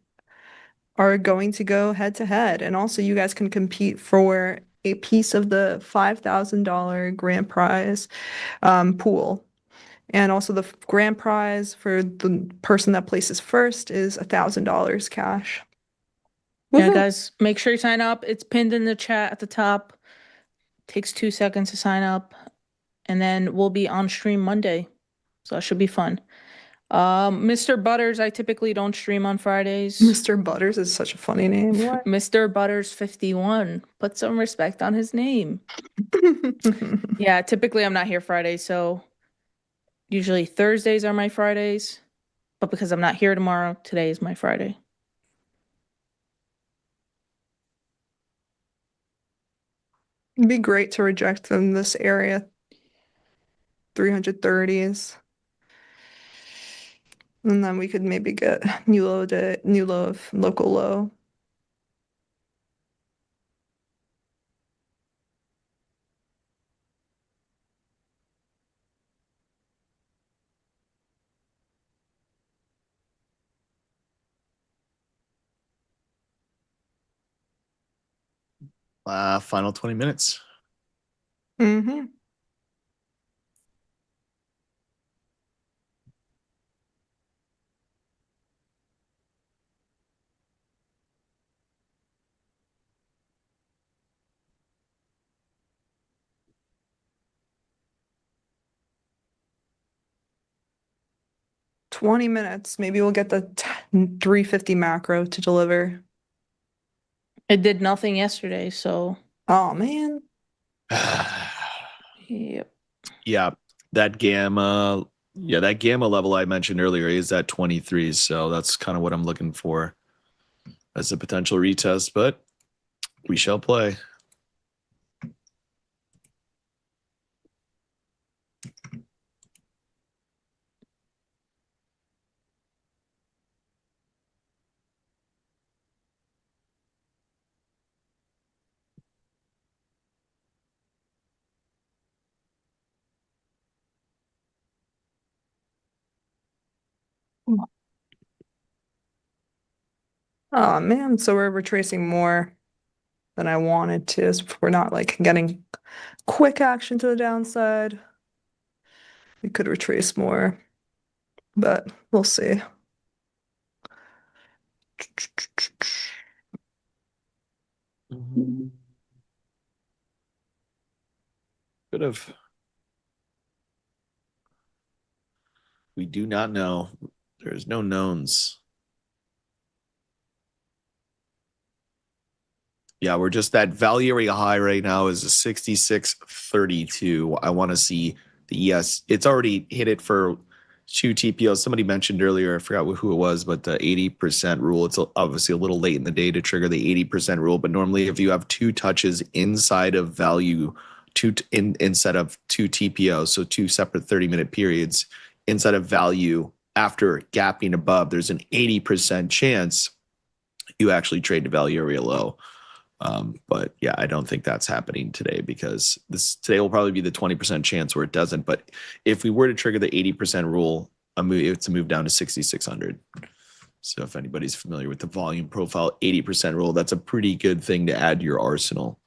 are going to go head to head. And also you guys can compete for a piece of the $5,000 grand prize pool. And also the grand prize for the person that places first is $1,000 cash. Yeah, Woohoo. guys, make sure you sign up. It's pinned in the chat at the top. Takes 2 seconds to sign up. And then we'll be on stream Monday. So that should be fun. Mr. Butters, I typically don't stream on Fridays. Mr. Butters is such a funny name. What? Mr. Butters 51. Put some respect on his name. Yeah, typically I'm not here Fridays, so usually Thursdays are my Fridays. But because I'm not here tomorrow, today is my Friday. It'd be great to reject them this area, 330s. And then we could maybe get new low of local low. Final 20 minutes. Mm-hmm. $20. Maybe we'll get the 350 macro to deliver. It did nothing yesterday, so Oh man. yep. Yeah, that gamma level I mentioned earlier is at 23, so that's kind of what I'm looking for as a potential retest, but we shall play. Oh man, so we're retracing more than I wanted to. So we're not like getting quick action to the downside. We could retrace more, but we'll see. Could have. We do not know. There's no knowns. Yeah, we're just that value area high right now is a 66.32. I want to see the ES. It's already hit it for 2 TPOs. Somebody mentioned earlier, I forgot who it was, but the 80% rule. It's obviously a little late in the day to trigger the 80% rule, but normally if you have 2 touches inside of value, instead of 2 TPOs, so 2 separate 30-minute periods inside of value after gapping above, there's an 80% chance you actually trade to value area low. But yeah, I don't think that's happening today because today will probably be the 20% chance where it doesn't. But if we were to trigger the 80% rule, it's a move down to 6,600. So if anybody's familiar with the volume profile 80% rule, that's a pretty good thing to add to your arsenal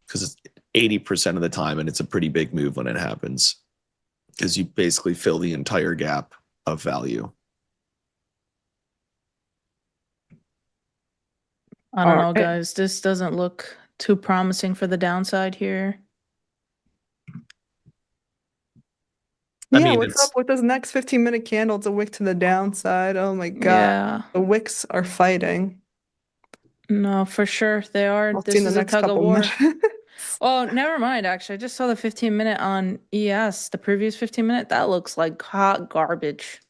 because it's 80% of the time, and it's a pretty big move when it happens because you basically fill the entire gap of value. I don't know, Okay. guys. This doesn't look too promising for the downside here. I Yeah, mean, what's up with this next 15-minute candle? It's a wick to the downside. Oh my God. Yeah. The wicks are fighting. No, for sure they are. We'll see This in the is a next tug of couple war. minutes. Oh, never mind. Actually, I just saw the 15-minute on ES. The previous 15-minute, that looks like hot garbage.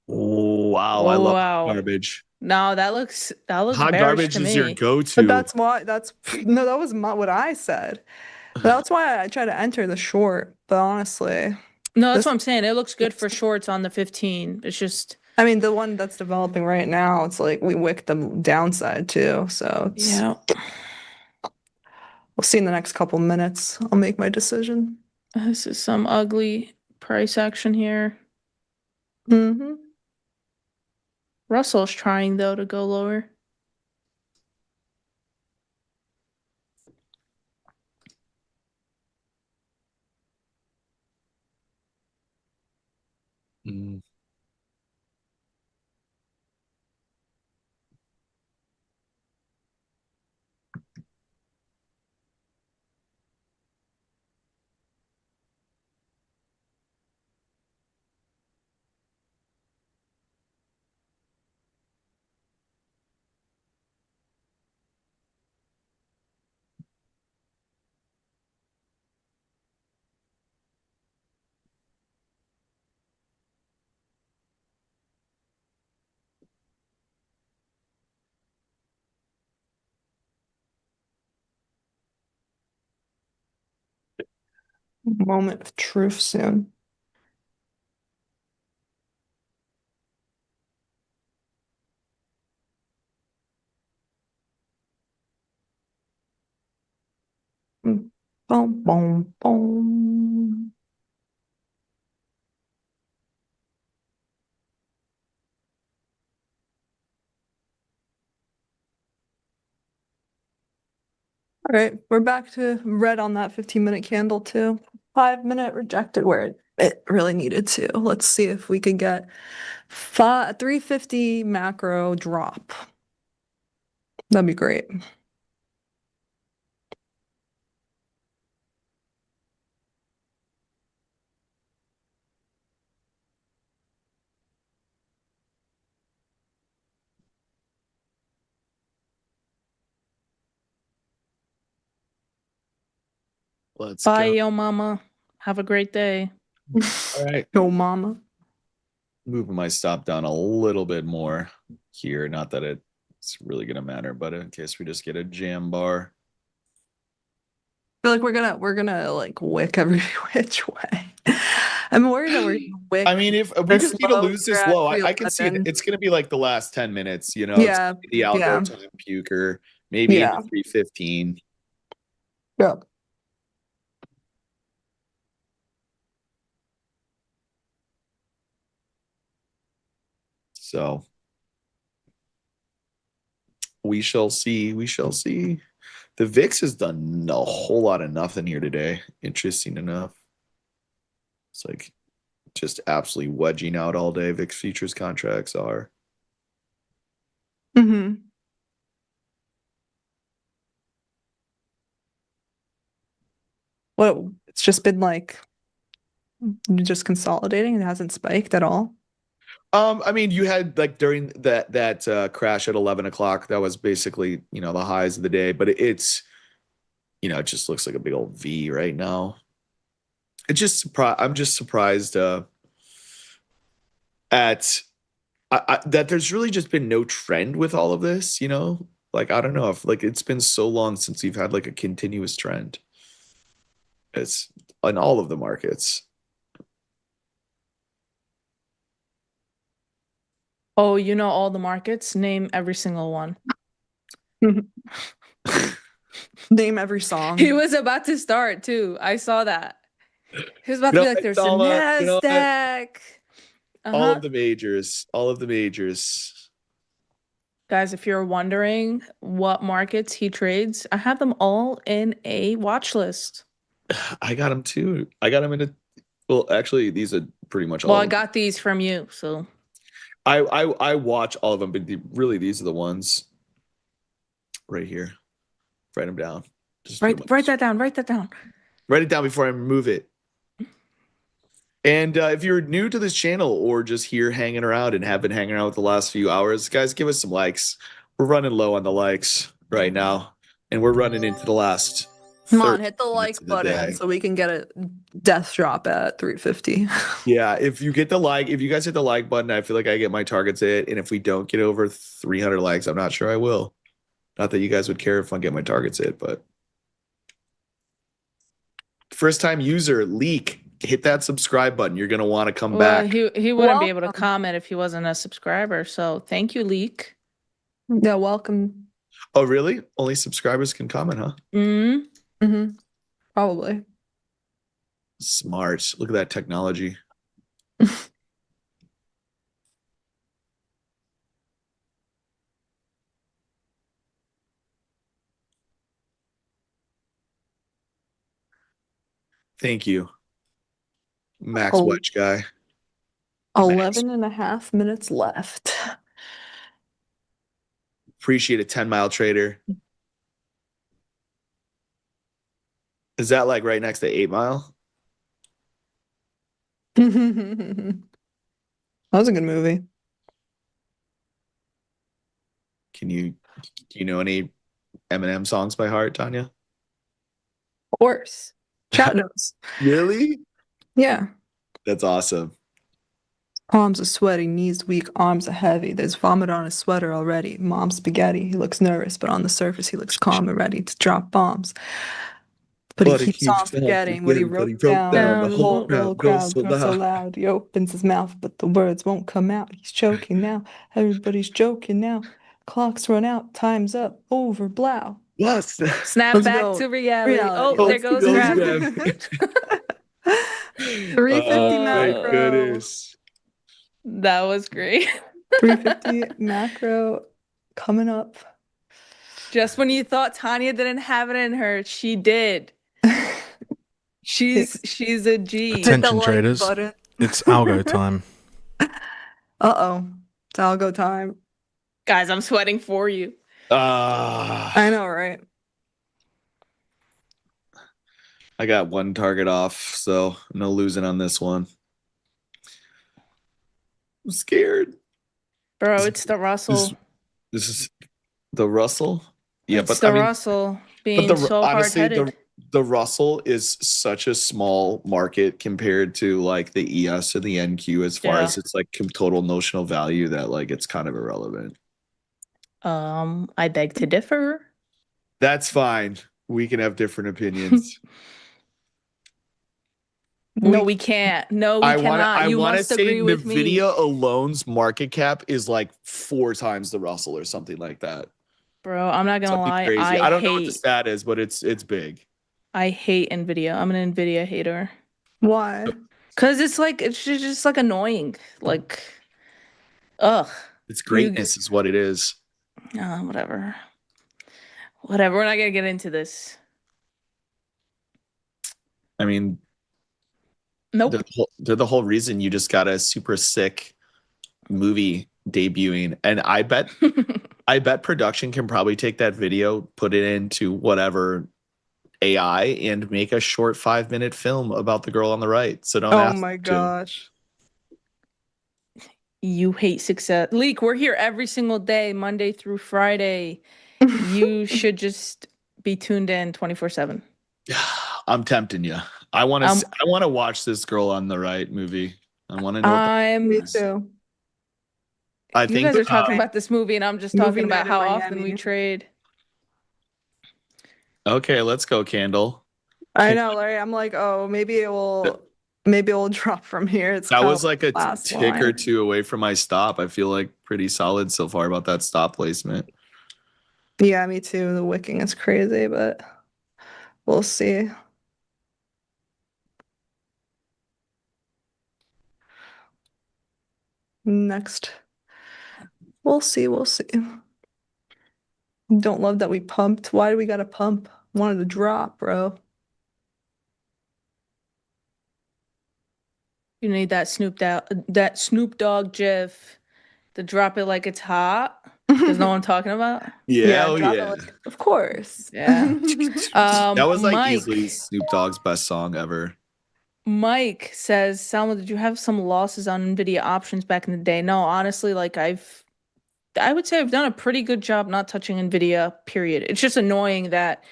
Oh, wow. I Oh, love wow. garbage. No, that looks Hot bearish garbage to is your me. go-to. But that's no, that was what I said. That's why I try to enter the short. But honestly, No, that's this, what I'm saying. It looks good for shorts on the 15. It's just, I mean, the one that's developing right now, it's like we wick the downside too. So yeah. we'll see in the next couple minutes. I'll make my decision. This is some ugly price action here. Mm-hmm. Russell's trying, though, to go lower. Mm. Moment of truth soon. Boom, boom, boom. All right, we're back to red on that 15-minute candle too. 5-minute rejected where it really needed to. Let's see if we could get 350 macro drop. That'd be great. Let's Bye, go. yo mama. Have a great day. All right. Yo, mama. Moving my stop down a little bit more here. Not that it's really gonna matter, but in case we just get a jam bar. I feel like we're gonna like wick every which way. I'm worried that we're gonna wick. I mean, if we this just need to low lose this here at low, I can see 311. it's gonna be like the last 10 minutes, you know, Yeah, it's the algo yeah. time puker, maybe Yeah. even 315. Yeah. So we shall see. We shall see. The VIX has done a whole lot of nothing here today. Interesting enough. It's like just absolutely wedging out all day. VIX futures contracts are. Mm-hmm. Well, it's just been like just consolidating. It hasn't spiked at all. I mean, you had like during that crash at 11 o'clock, that was basically, you know, the highs of the day, but it's, you know, it just looks like a big old V right now. It's just I'm just surprised at that there's really just been no trend with all of this, you know? Like, I don't know if like it's been so long since we've had like a continuous trend. It's in all of the markets. Oh, you know all the markets? Name every single one. Name every song. He was about to start too. I saw that. He was about to be like, there's the Salma, you know what? NASDAQ. All of the majors, all of the majors. Guys, if you're wondering what markets he trades, I have them all in a watch list. I got them too. I got them in a. Well, actually, these are pretty much all. Well, of I them. got these from you, so. I watch all of them, but really these are the ones right here. Write them down. Just Write that down. Write that down. Write it down before I remove it. And if you're new to this channel or just here hanging around and have been hanging around with the last few hours, guys, give us some likes. We're running low on the likes right now, and we're running into the last. Come on, 30 hit the minutes like of the button day. so we can get a death drop at 350. Yeah, if you get the like, if you guys hit the like button, I feel like I get my targets hit. And if we don't get over 300 likes, I'm not sure I will. Not that you guys would care if I get my targets hit, but first time user leak, hit that subscribe button. You're gonna want to come Well, back. he wouldn't be able to Welcome. comment if he wasn't a subscriber. So thank you, Leak. Yeah, welcome. Oh, really? Only subscribers can comment, huh? Mm-hmm. Mm-hmm. Probably. Smart. Look at that technology. Thank you, Max Oh. Wedge guy. 11 and a half minutes left. Appreciate a 10-mile trader. Is that like right next to 8 Mile? That was a good movie. Do you know any Eminem songs by heart, Tanya? Of course. Chat knows. Really? Yeah. That's awesome. Palms are sweaty, knees weak, arms are heavy. There's vomit on his sweater already. Mom's spaghetti. He looks nervous, but on the surface he looks calm and ready to drop bombs. But he keeps on forgetting what he wrote down. The The whole whole crowd goes so loud. He opens his mouth, but the words won't come out. He's choking now. Everybody's joking now. Clocks run out. Time's up. Over. Blow. Yes. Snap Let's back go. to reality. Reality. Oh, there Let's goes go. gravity. 350 Oh, macro. goodness. That was great. 350 macro coming up. Just when you thought Tanya didn't have it in her, she did. She's a G. Hit the Attention like traders, button. it's algo time. Uh-oh. It's algo time. Guys, I'm sweating for you. I know, right? I got one target off, so no losing on this one. I'm scared. Bro, it's the Russell. This is the Russell. Yeah, It's but the I mean, Russell being so honestly, hard-headed. the Russell is such a small market compared to like the ES or the NQ as far Yeah. as its like total notional value that like it's kind of irrelevant. I beg to differ. That's fine. We can have different opinions. No, we can't. No, we cannot. I You want to must say agree with me. NVIDIA alone's market cap is like 4 times the Russell or something like that. Bro, I'm not gonna Something lie. crazy. I don't know what the hate stat is, but it's big. I hate NVIDIA. I'm an NVIDIA hater. Why? Cause it's just like annoying. Like, ugh. It's greatness is what it is. Whatever. Whatever. We're not gonna get into this. I mean, Nope. they're the whole reason you just got a super sick movie debuting, and I bet production can probably take that video, put it into whatever AI, and make a short 5-minute film about the girl on the right. So don't. Oh my gosh. You hate success. Leak, we're here every single day, Monday through Friday. You should just be tuned in 24/7. I'm tempting you. I want to watch this girl on the right movie. I want to know. Me too. I You think guys are talking about this movie, and I'm just talking Movie about night in how often we Miami. trade. Okay, let's go, Candle. I know, Larry. I'm like, oh, maybe it will drop from here. It's That kind was of like a last tick or line. two away from my stop. I feel like pretty solid so far about that stop placement. Yeah, me too. The wicking is crazy, but we'll see. Next. We'll see. Don't love that we pumped. Why do we gotta pump? Wanted to drop, bro. You need that Snoop Dogg gif to drop it like it's hot. There's no one talking about. Yeah, drop it like- of course. Yeah. That was like Mike, easily Snoop Dogg's best song ever. Mike says, Salma, did you have some losses on NVIDIA options back in the day? No, honestly, like I would say I've done a pretty good job not touching NVIDIA, period. It's just annoying that,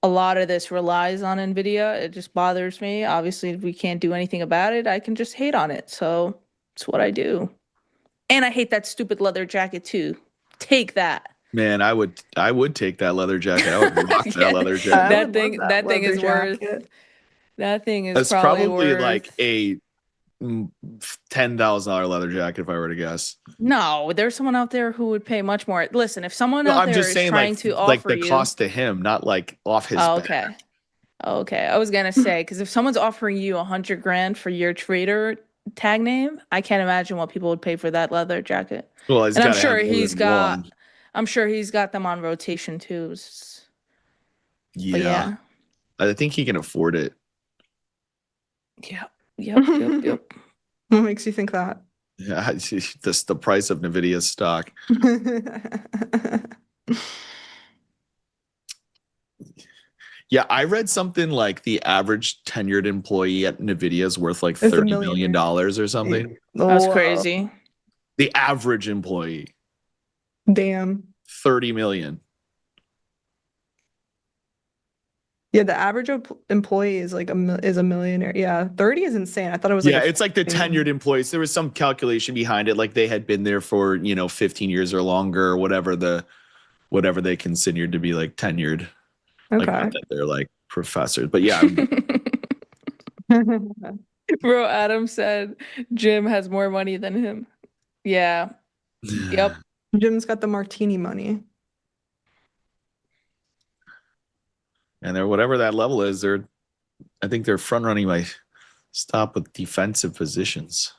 a lot of this relies on NVIDIA. It just bothers me. Obviously, if we can't do anything about it, I can just hate on it. So it's what I do. And I hate that stupid leather jacket too. Take that. Man, I would take that leather jacket. I would rock Yeah. that leather I jacket. would That love thing is leather worth. jacket. That thing is That's probably probably worth like a $10,000 leather jacket if I were to guess. No, there's someone out there who would pay much more. Listen, if someone No, out I'm there just is saying trying like to the offer you, cost to him, not like off his oh, back. okay. Okay, I was gonna say, because if someone's offering you $100,000 for your trader tag name, I can't imagine what people would pay for that leather jacket. Well, he's And I'm gotta sure have more he's than got, one. I'm sure he's got them on rotation too. But Yeah. I think he can afford it. Yep. What makes you think that? Yeah, this the price of Nvidia's stock. Yeah, I read something like the average tenured employee at Nvidia is worth like It's a $30 million or something. That's Whoa. crazy. The average employee, Damn. 30 million. Yeah, the average employee is like is a millionaire. Yeah, 30 is insane. I thought it was Yeah, like it's like the tenured employees. There was some calculation behind it, like they had been there for 15 years or longer, or whatever they considered to be like tenured. Like, Okay. not that they're like professors, but yeah. Bro, Adam said Jim has more money than him. Yeah. Yep. Jim's got the martini money. And they're whatever that level is, I think they're front running my stop with defensive positions.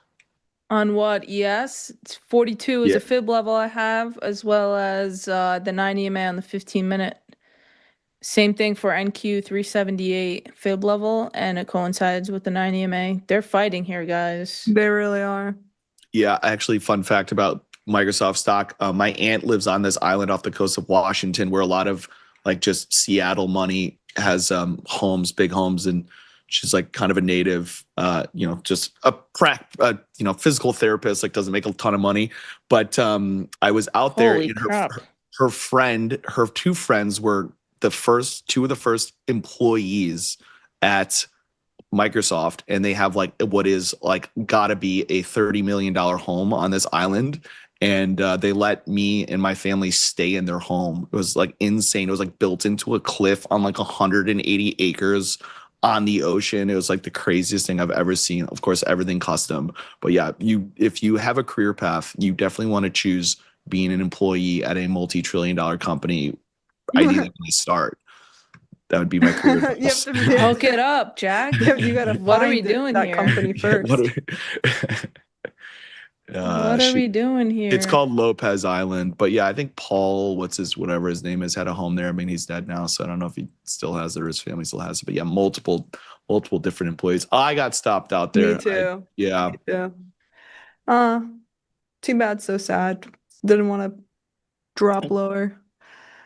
On what? Yes. It's 42 is Yeah. a fib level I have, as well as the 9 EMA on the 15-minute. Same thing for NQ 378 fib level, and it coincides with the 9 EMA. They're fighting here, guys. They really are. Yeah, actually, fun fact about Microsoft stock. My aunt lives on this island off the coast of Washington where a lot of like just Seattle money has homes, big homes, and she's like kind of a native, just a physical therapist, like doesn't make a ton of money. But I was out there Holy and crap. her two friends were two of the first employees at Microsoft, and they have like what is like gotta be a $30 million home on this island. And they let me and my family stay in their home. It was like insane. It was like built into a cliff on like 180 acres on the ocean. It was like the craziest thing I've ever seen. Of course, everything custom. But yeah, if you have a career path, you definitely want to choose being an employee at a multi-trillion-dollar company. Ideally, when you start, that would be my career path. You have to Hook it up, Jack. you gotta What are we find doing that here? company first. What are we doing here? It's called Lopez Island, but yeah, I think Paul, whatever his name is, had a home there. I mean, he's dead now, so I don't know if he still has it or his family still has it. But yeah, multiple different employees. I got stopped out there. Me too. Yeah. Me too. Too bad, so sad. Didn't want to drop lower.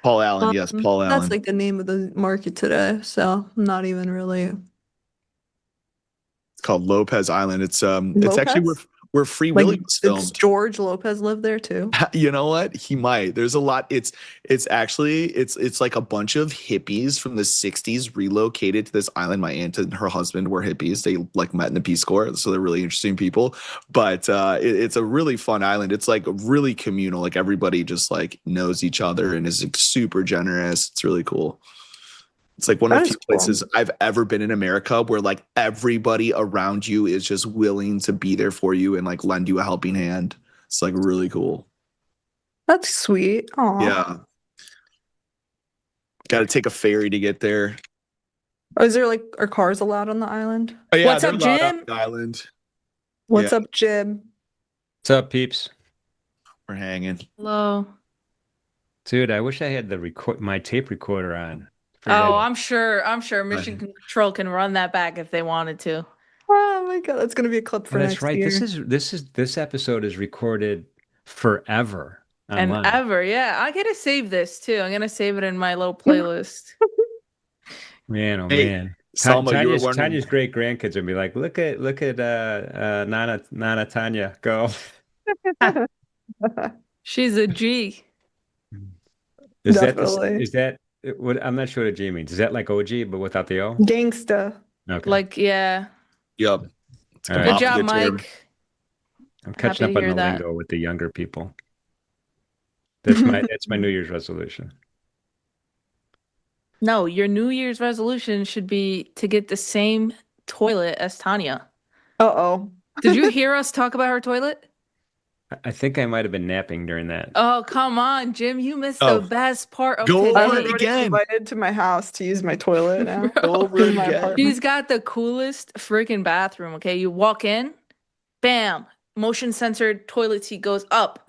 Paul Allen, yes, Paul Allen. That's like the name of the market today, so I'm not even really. It's called Lopez Island. It's actually where Free Willy was Does filmed. George Lopez live there too? You know what? He might. There's a lot. It's like a bunch of hippies from the 60s relocated to this island. My aunt and her husband were hippies. They like met in the Peace Corps, so they're really interesting people. But it's a really fun island. It's like really communal. Like everybody just like knows each other and is like, super generous. It's really cool. It's like one of the few places I've ever been in America where like everybody around you is just willing to be there for you and like lend you a helping hand. It's like really cool. That's sweet. Aw. Yeah. Got to take a ferry to get there. Oh, is there are cars allowed on the island? Oh, yeah, What's they're up, allowed Jim? on the island. What's up, Jim? What's up, peeps? We're hanging. Hello. Dude, I wish I had my tape recorder on. Oh, I'm sure Mission Control can run that back if they wanted to. Oh my god, that's gonna be a clip for That's next right. year. This episode is recorded forever online. And ever, yeah. I gotta save this too. I'm gonna save it in my little playlist. Man, oh Hey, man. Salma, you were wondering. Tanya's great grandkids would be like, look at Nana Tanya go. She's a G. Definitely. Is that what? I'm not sure what a G means. Is that like OG but without the O? Gangsta. Okay. Like, yeah. Yup. All right. Good job, Mike. I'm catching Happy up to on the hear lingo with the younger people. That's my New Year's resolution. No, your New Year's resolution should be to get the same toilet as Tanya. Uh-oh. Did you hear us talk about her toilet? I think I might have been napping during that. Oh, come on, Jim. You missed Oh. the best part of Go over it today. Everybody's again. invited to my house to use my toilet now. Bro. Over In my again. apartment. She's got the coolest freaking bathroom, okay? You walk in, bam, motion censored toilet seat goes up.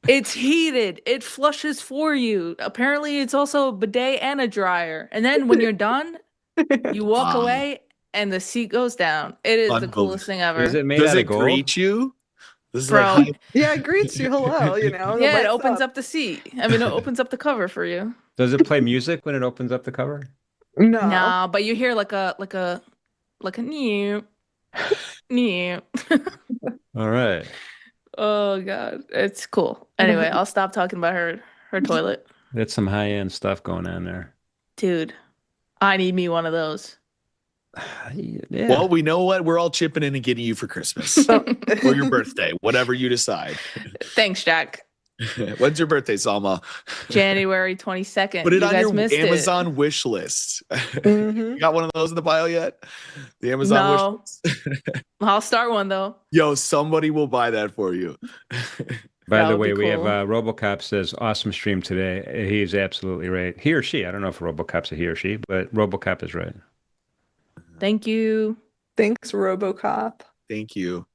It's heated. It flushes for you. Apparently, it's also a bidet and a dryer. And then when you're done, you walk Wow. away and the seat goes down. It is the coolest thing ever. Is it made Does out it of gold? greet you? This is Bro. like high- Yeah, it greets you. Hello, you know. Yeah, it lights opens up the seat. I mean, it opens up the cover for you. Does it play music when it opens up the cover? No. Nah, but you hear like a new, new. All right. Oh god, it's cool. Anyway, I'll stop talking about her toilet. That's some high-end stuff going on there. Dude, I need me one of those. Yeah. Well, we know what we're all chipping in and getting you for Christmas or your birthday, whatever you decide. Thanks, Jack. When's your birthday, Salma? January 22nd. Put it You on guys your missed Amazon wish list. Mhm. You got one of those in the bio yet? The Amazon No. wish list? I'll start one though. Yo, somebody will buy that for you. By That the would be way, we have cool. RoboCop says, awesome stream today. He's absolutely right. He or she, I don't know if RoboCop's a he or she, but RoboCop is right. Thank you. Thanks, RoboCop. Thank you.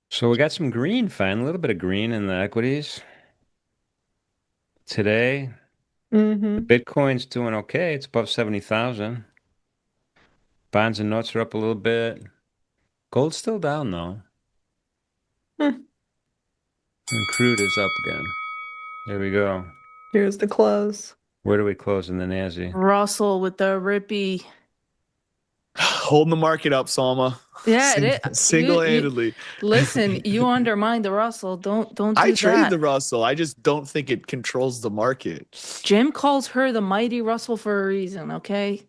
So we got some green, fine, a little bit of green in the equities today. Mm-hmm. Bitcoin's doing okay. It's above 70,000. Bonds and notes are up a little bit. Gold's still down though. Hmm. And crude is up again. There we go. Here's the close. Where do we close in the Nasdaq? Russell with the rippy. Holding the market up, Salma. Yeah, it is. Single-handedly. Listen, you undermine the Russell. Don't do I trade that. the Russell. I just don't think it controls the market. Jim calls her the mighty Russell for a reason, okay?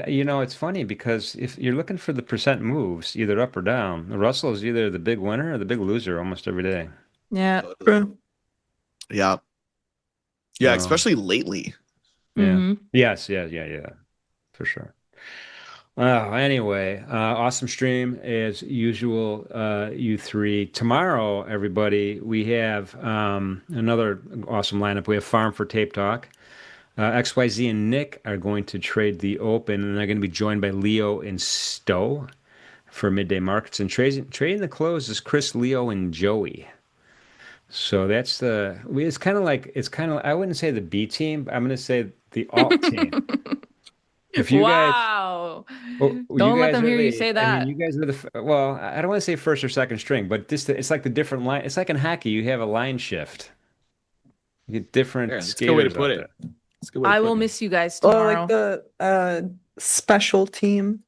You know, it's funny because if you're looking for the percent moves, either up or down, the Russell is either the big winner or the big loser almost every day. Yeah. True. Yeah. Yeah, So, especially lately. yeah. Mhm. Yes, yeah, for sure. Anyway, awesome stream as usual, you three. Tomorrow, everybody, we have another awesome lineup. We have Farm for Tape Talk. XYZ and Nick are going to trade the open, and they're going to be joined by Leo and Stowe for midday markets. And trading the close is Chris, Leo, and Joey. So that's it's kind of, I wouldn't say the B team, but I'm going to say the alt team. If you guys, Wow. you Don't let guys them are hear you the, say I that. mean, you guys are well, I don't want to say first or second string, but it's like the different line. It's like in hockey, you have a line shift. You get different Yeah, that's a good way to skaters put out it. there. That's a good way to I put will it. miss you guys Or tomorrow. like the special team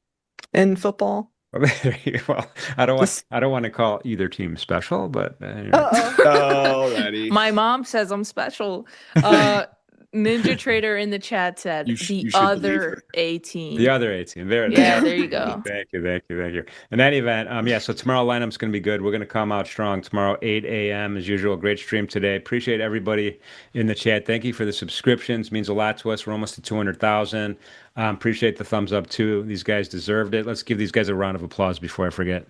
in football. Well, I don't want to call either team special, but anyway. Alrighty. My mom says I'm special. NinjaTrader in the chat said You the should believe other her. A team. The other 18. Yeah, there you go. Thank you. In any event, yeah, so tomorrow lineup's going to be good. We're going to come out strong tomorrow, 8 a.m. as usual. Great stream today. Appreciate everybody in the chat. Thank you for the subscriptions. Means a lot to us. We're almost to 200,000. Appreciate the thumbs up too. These guys deserved it. Let's give these guys a round of applause before I forget.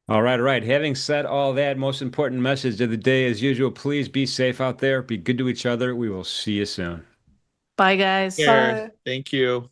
All right. Having said all that, most important message of the day, as usual, please be safe out there. Be good to each other. We will see you soon. Bye, guys. Thank you.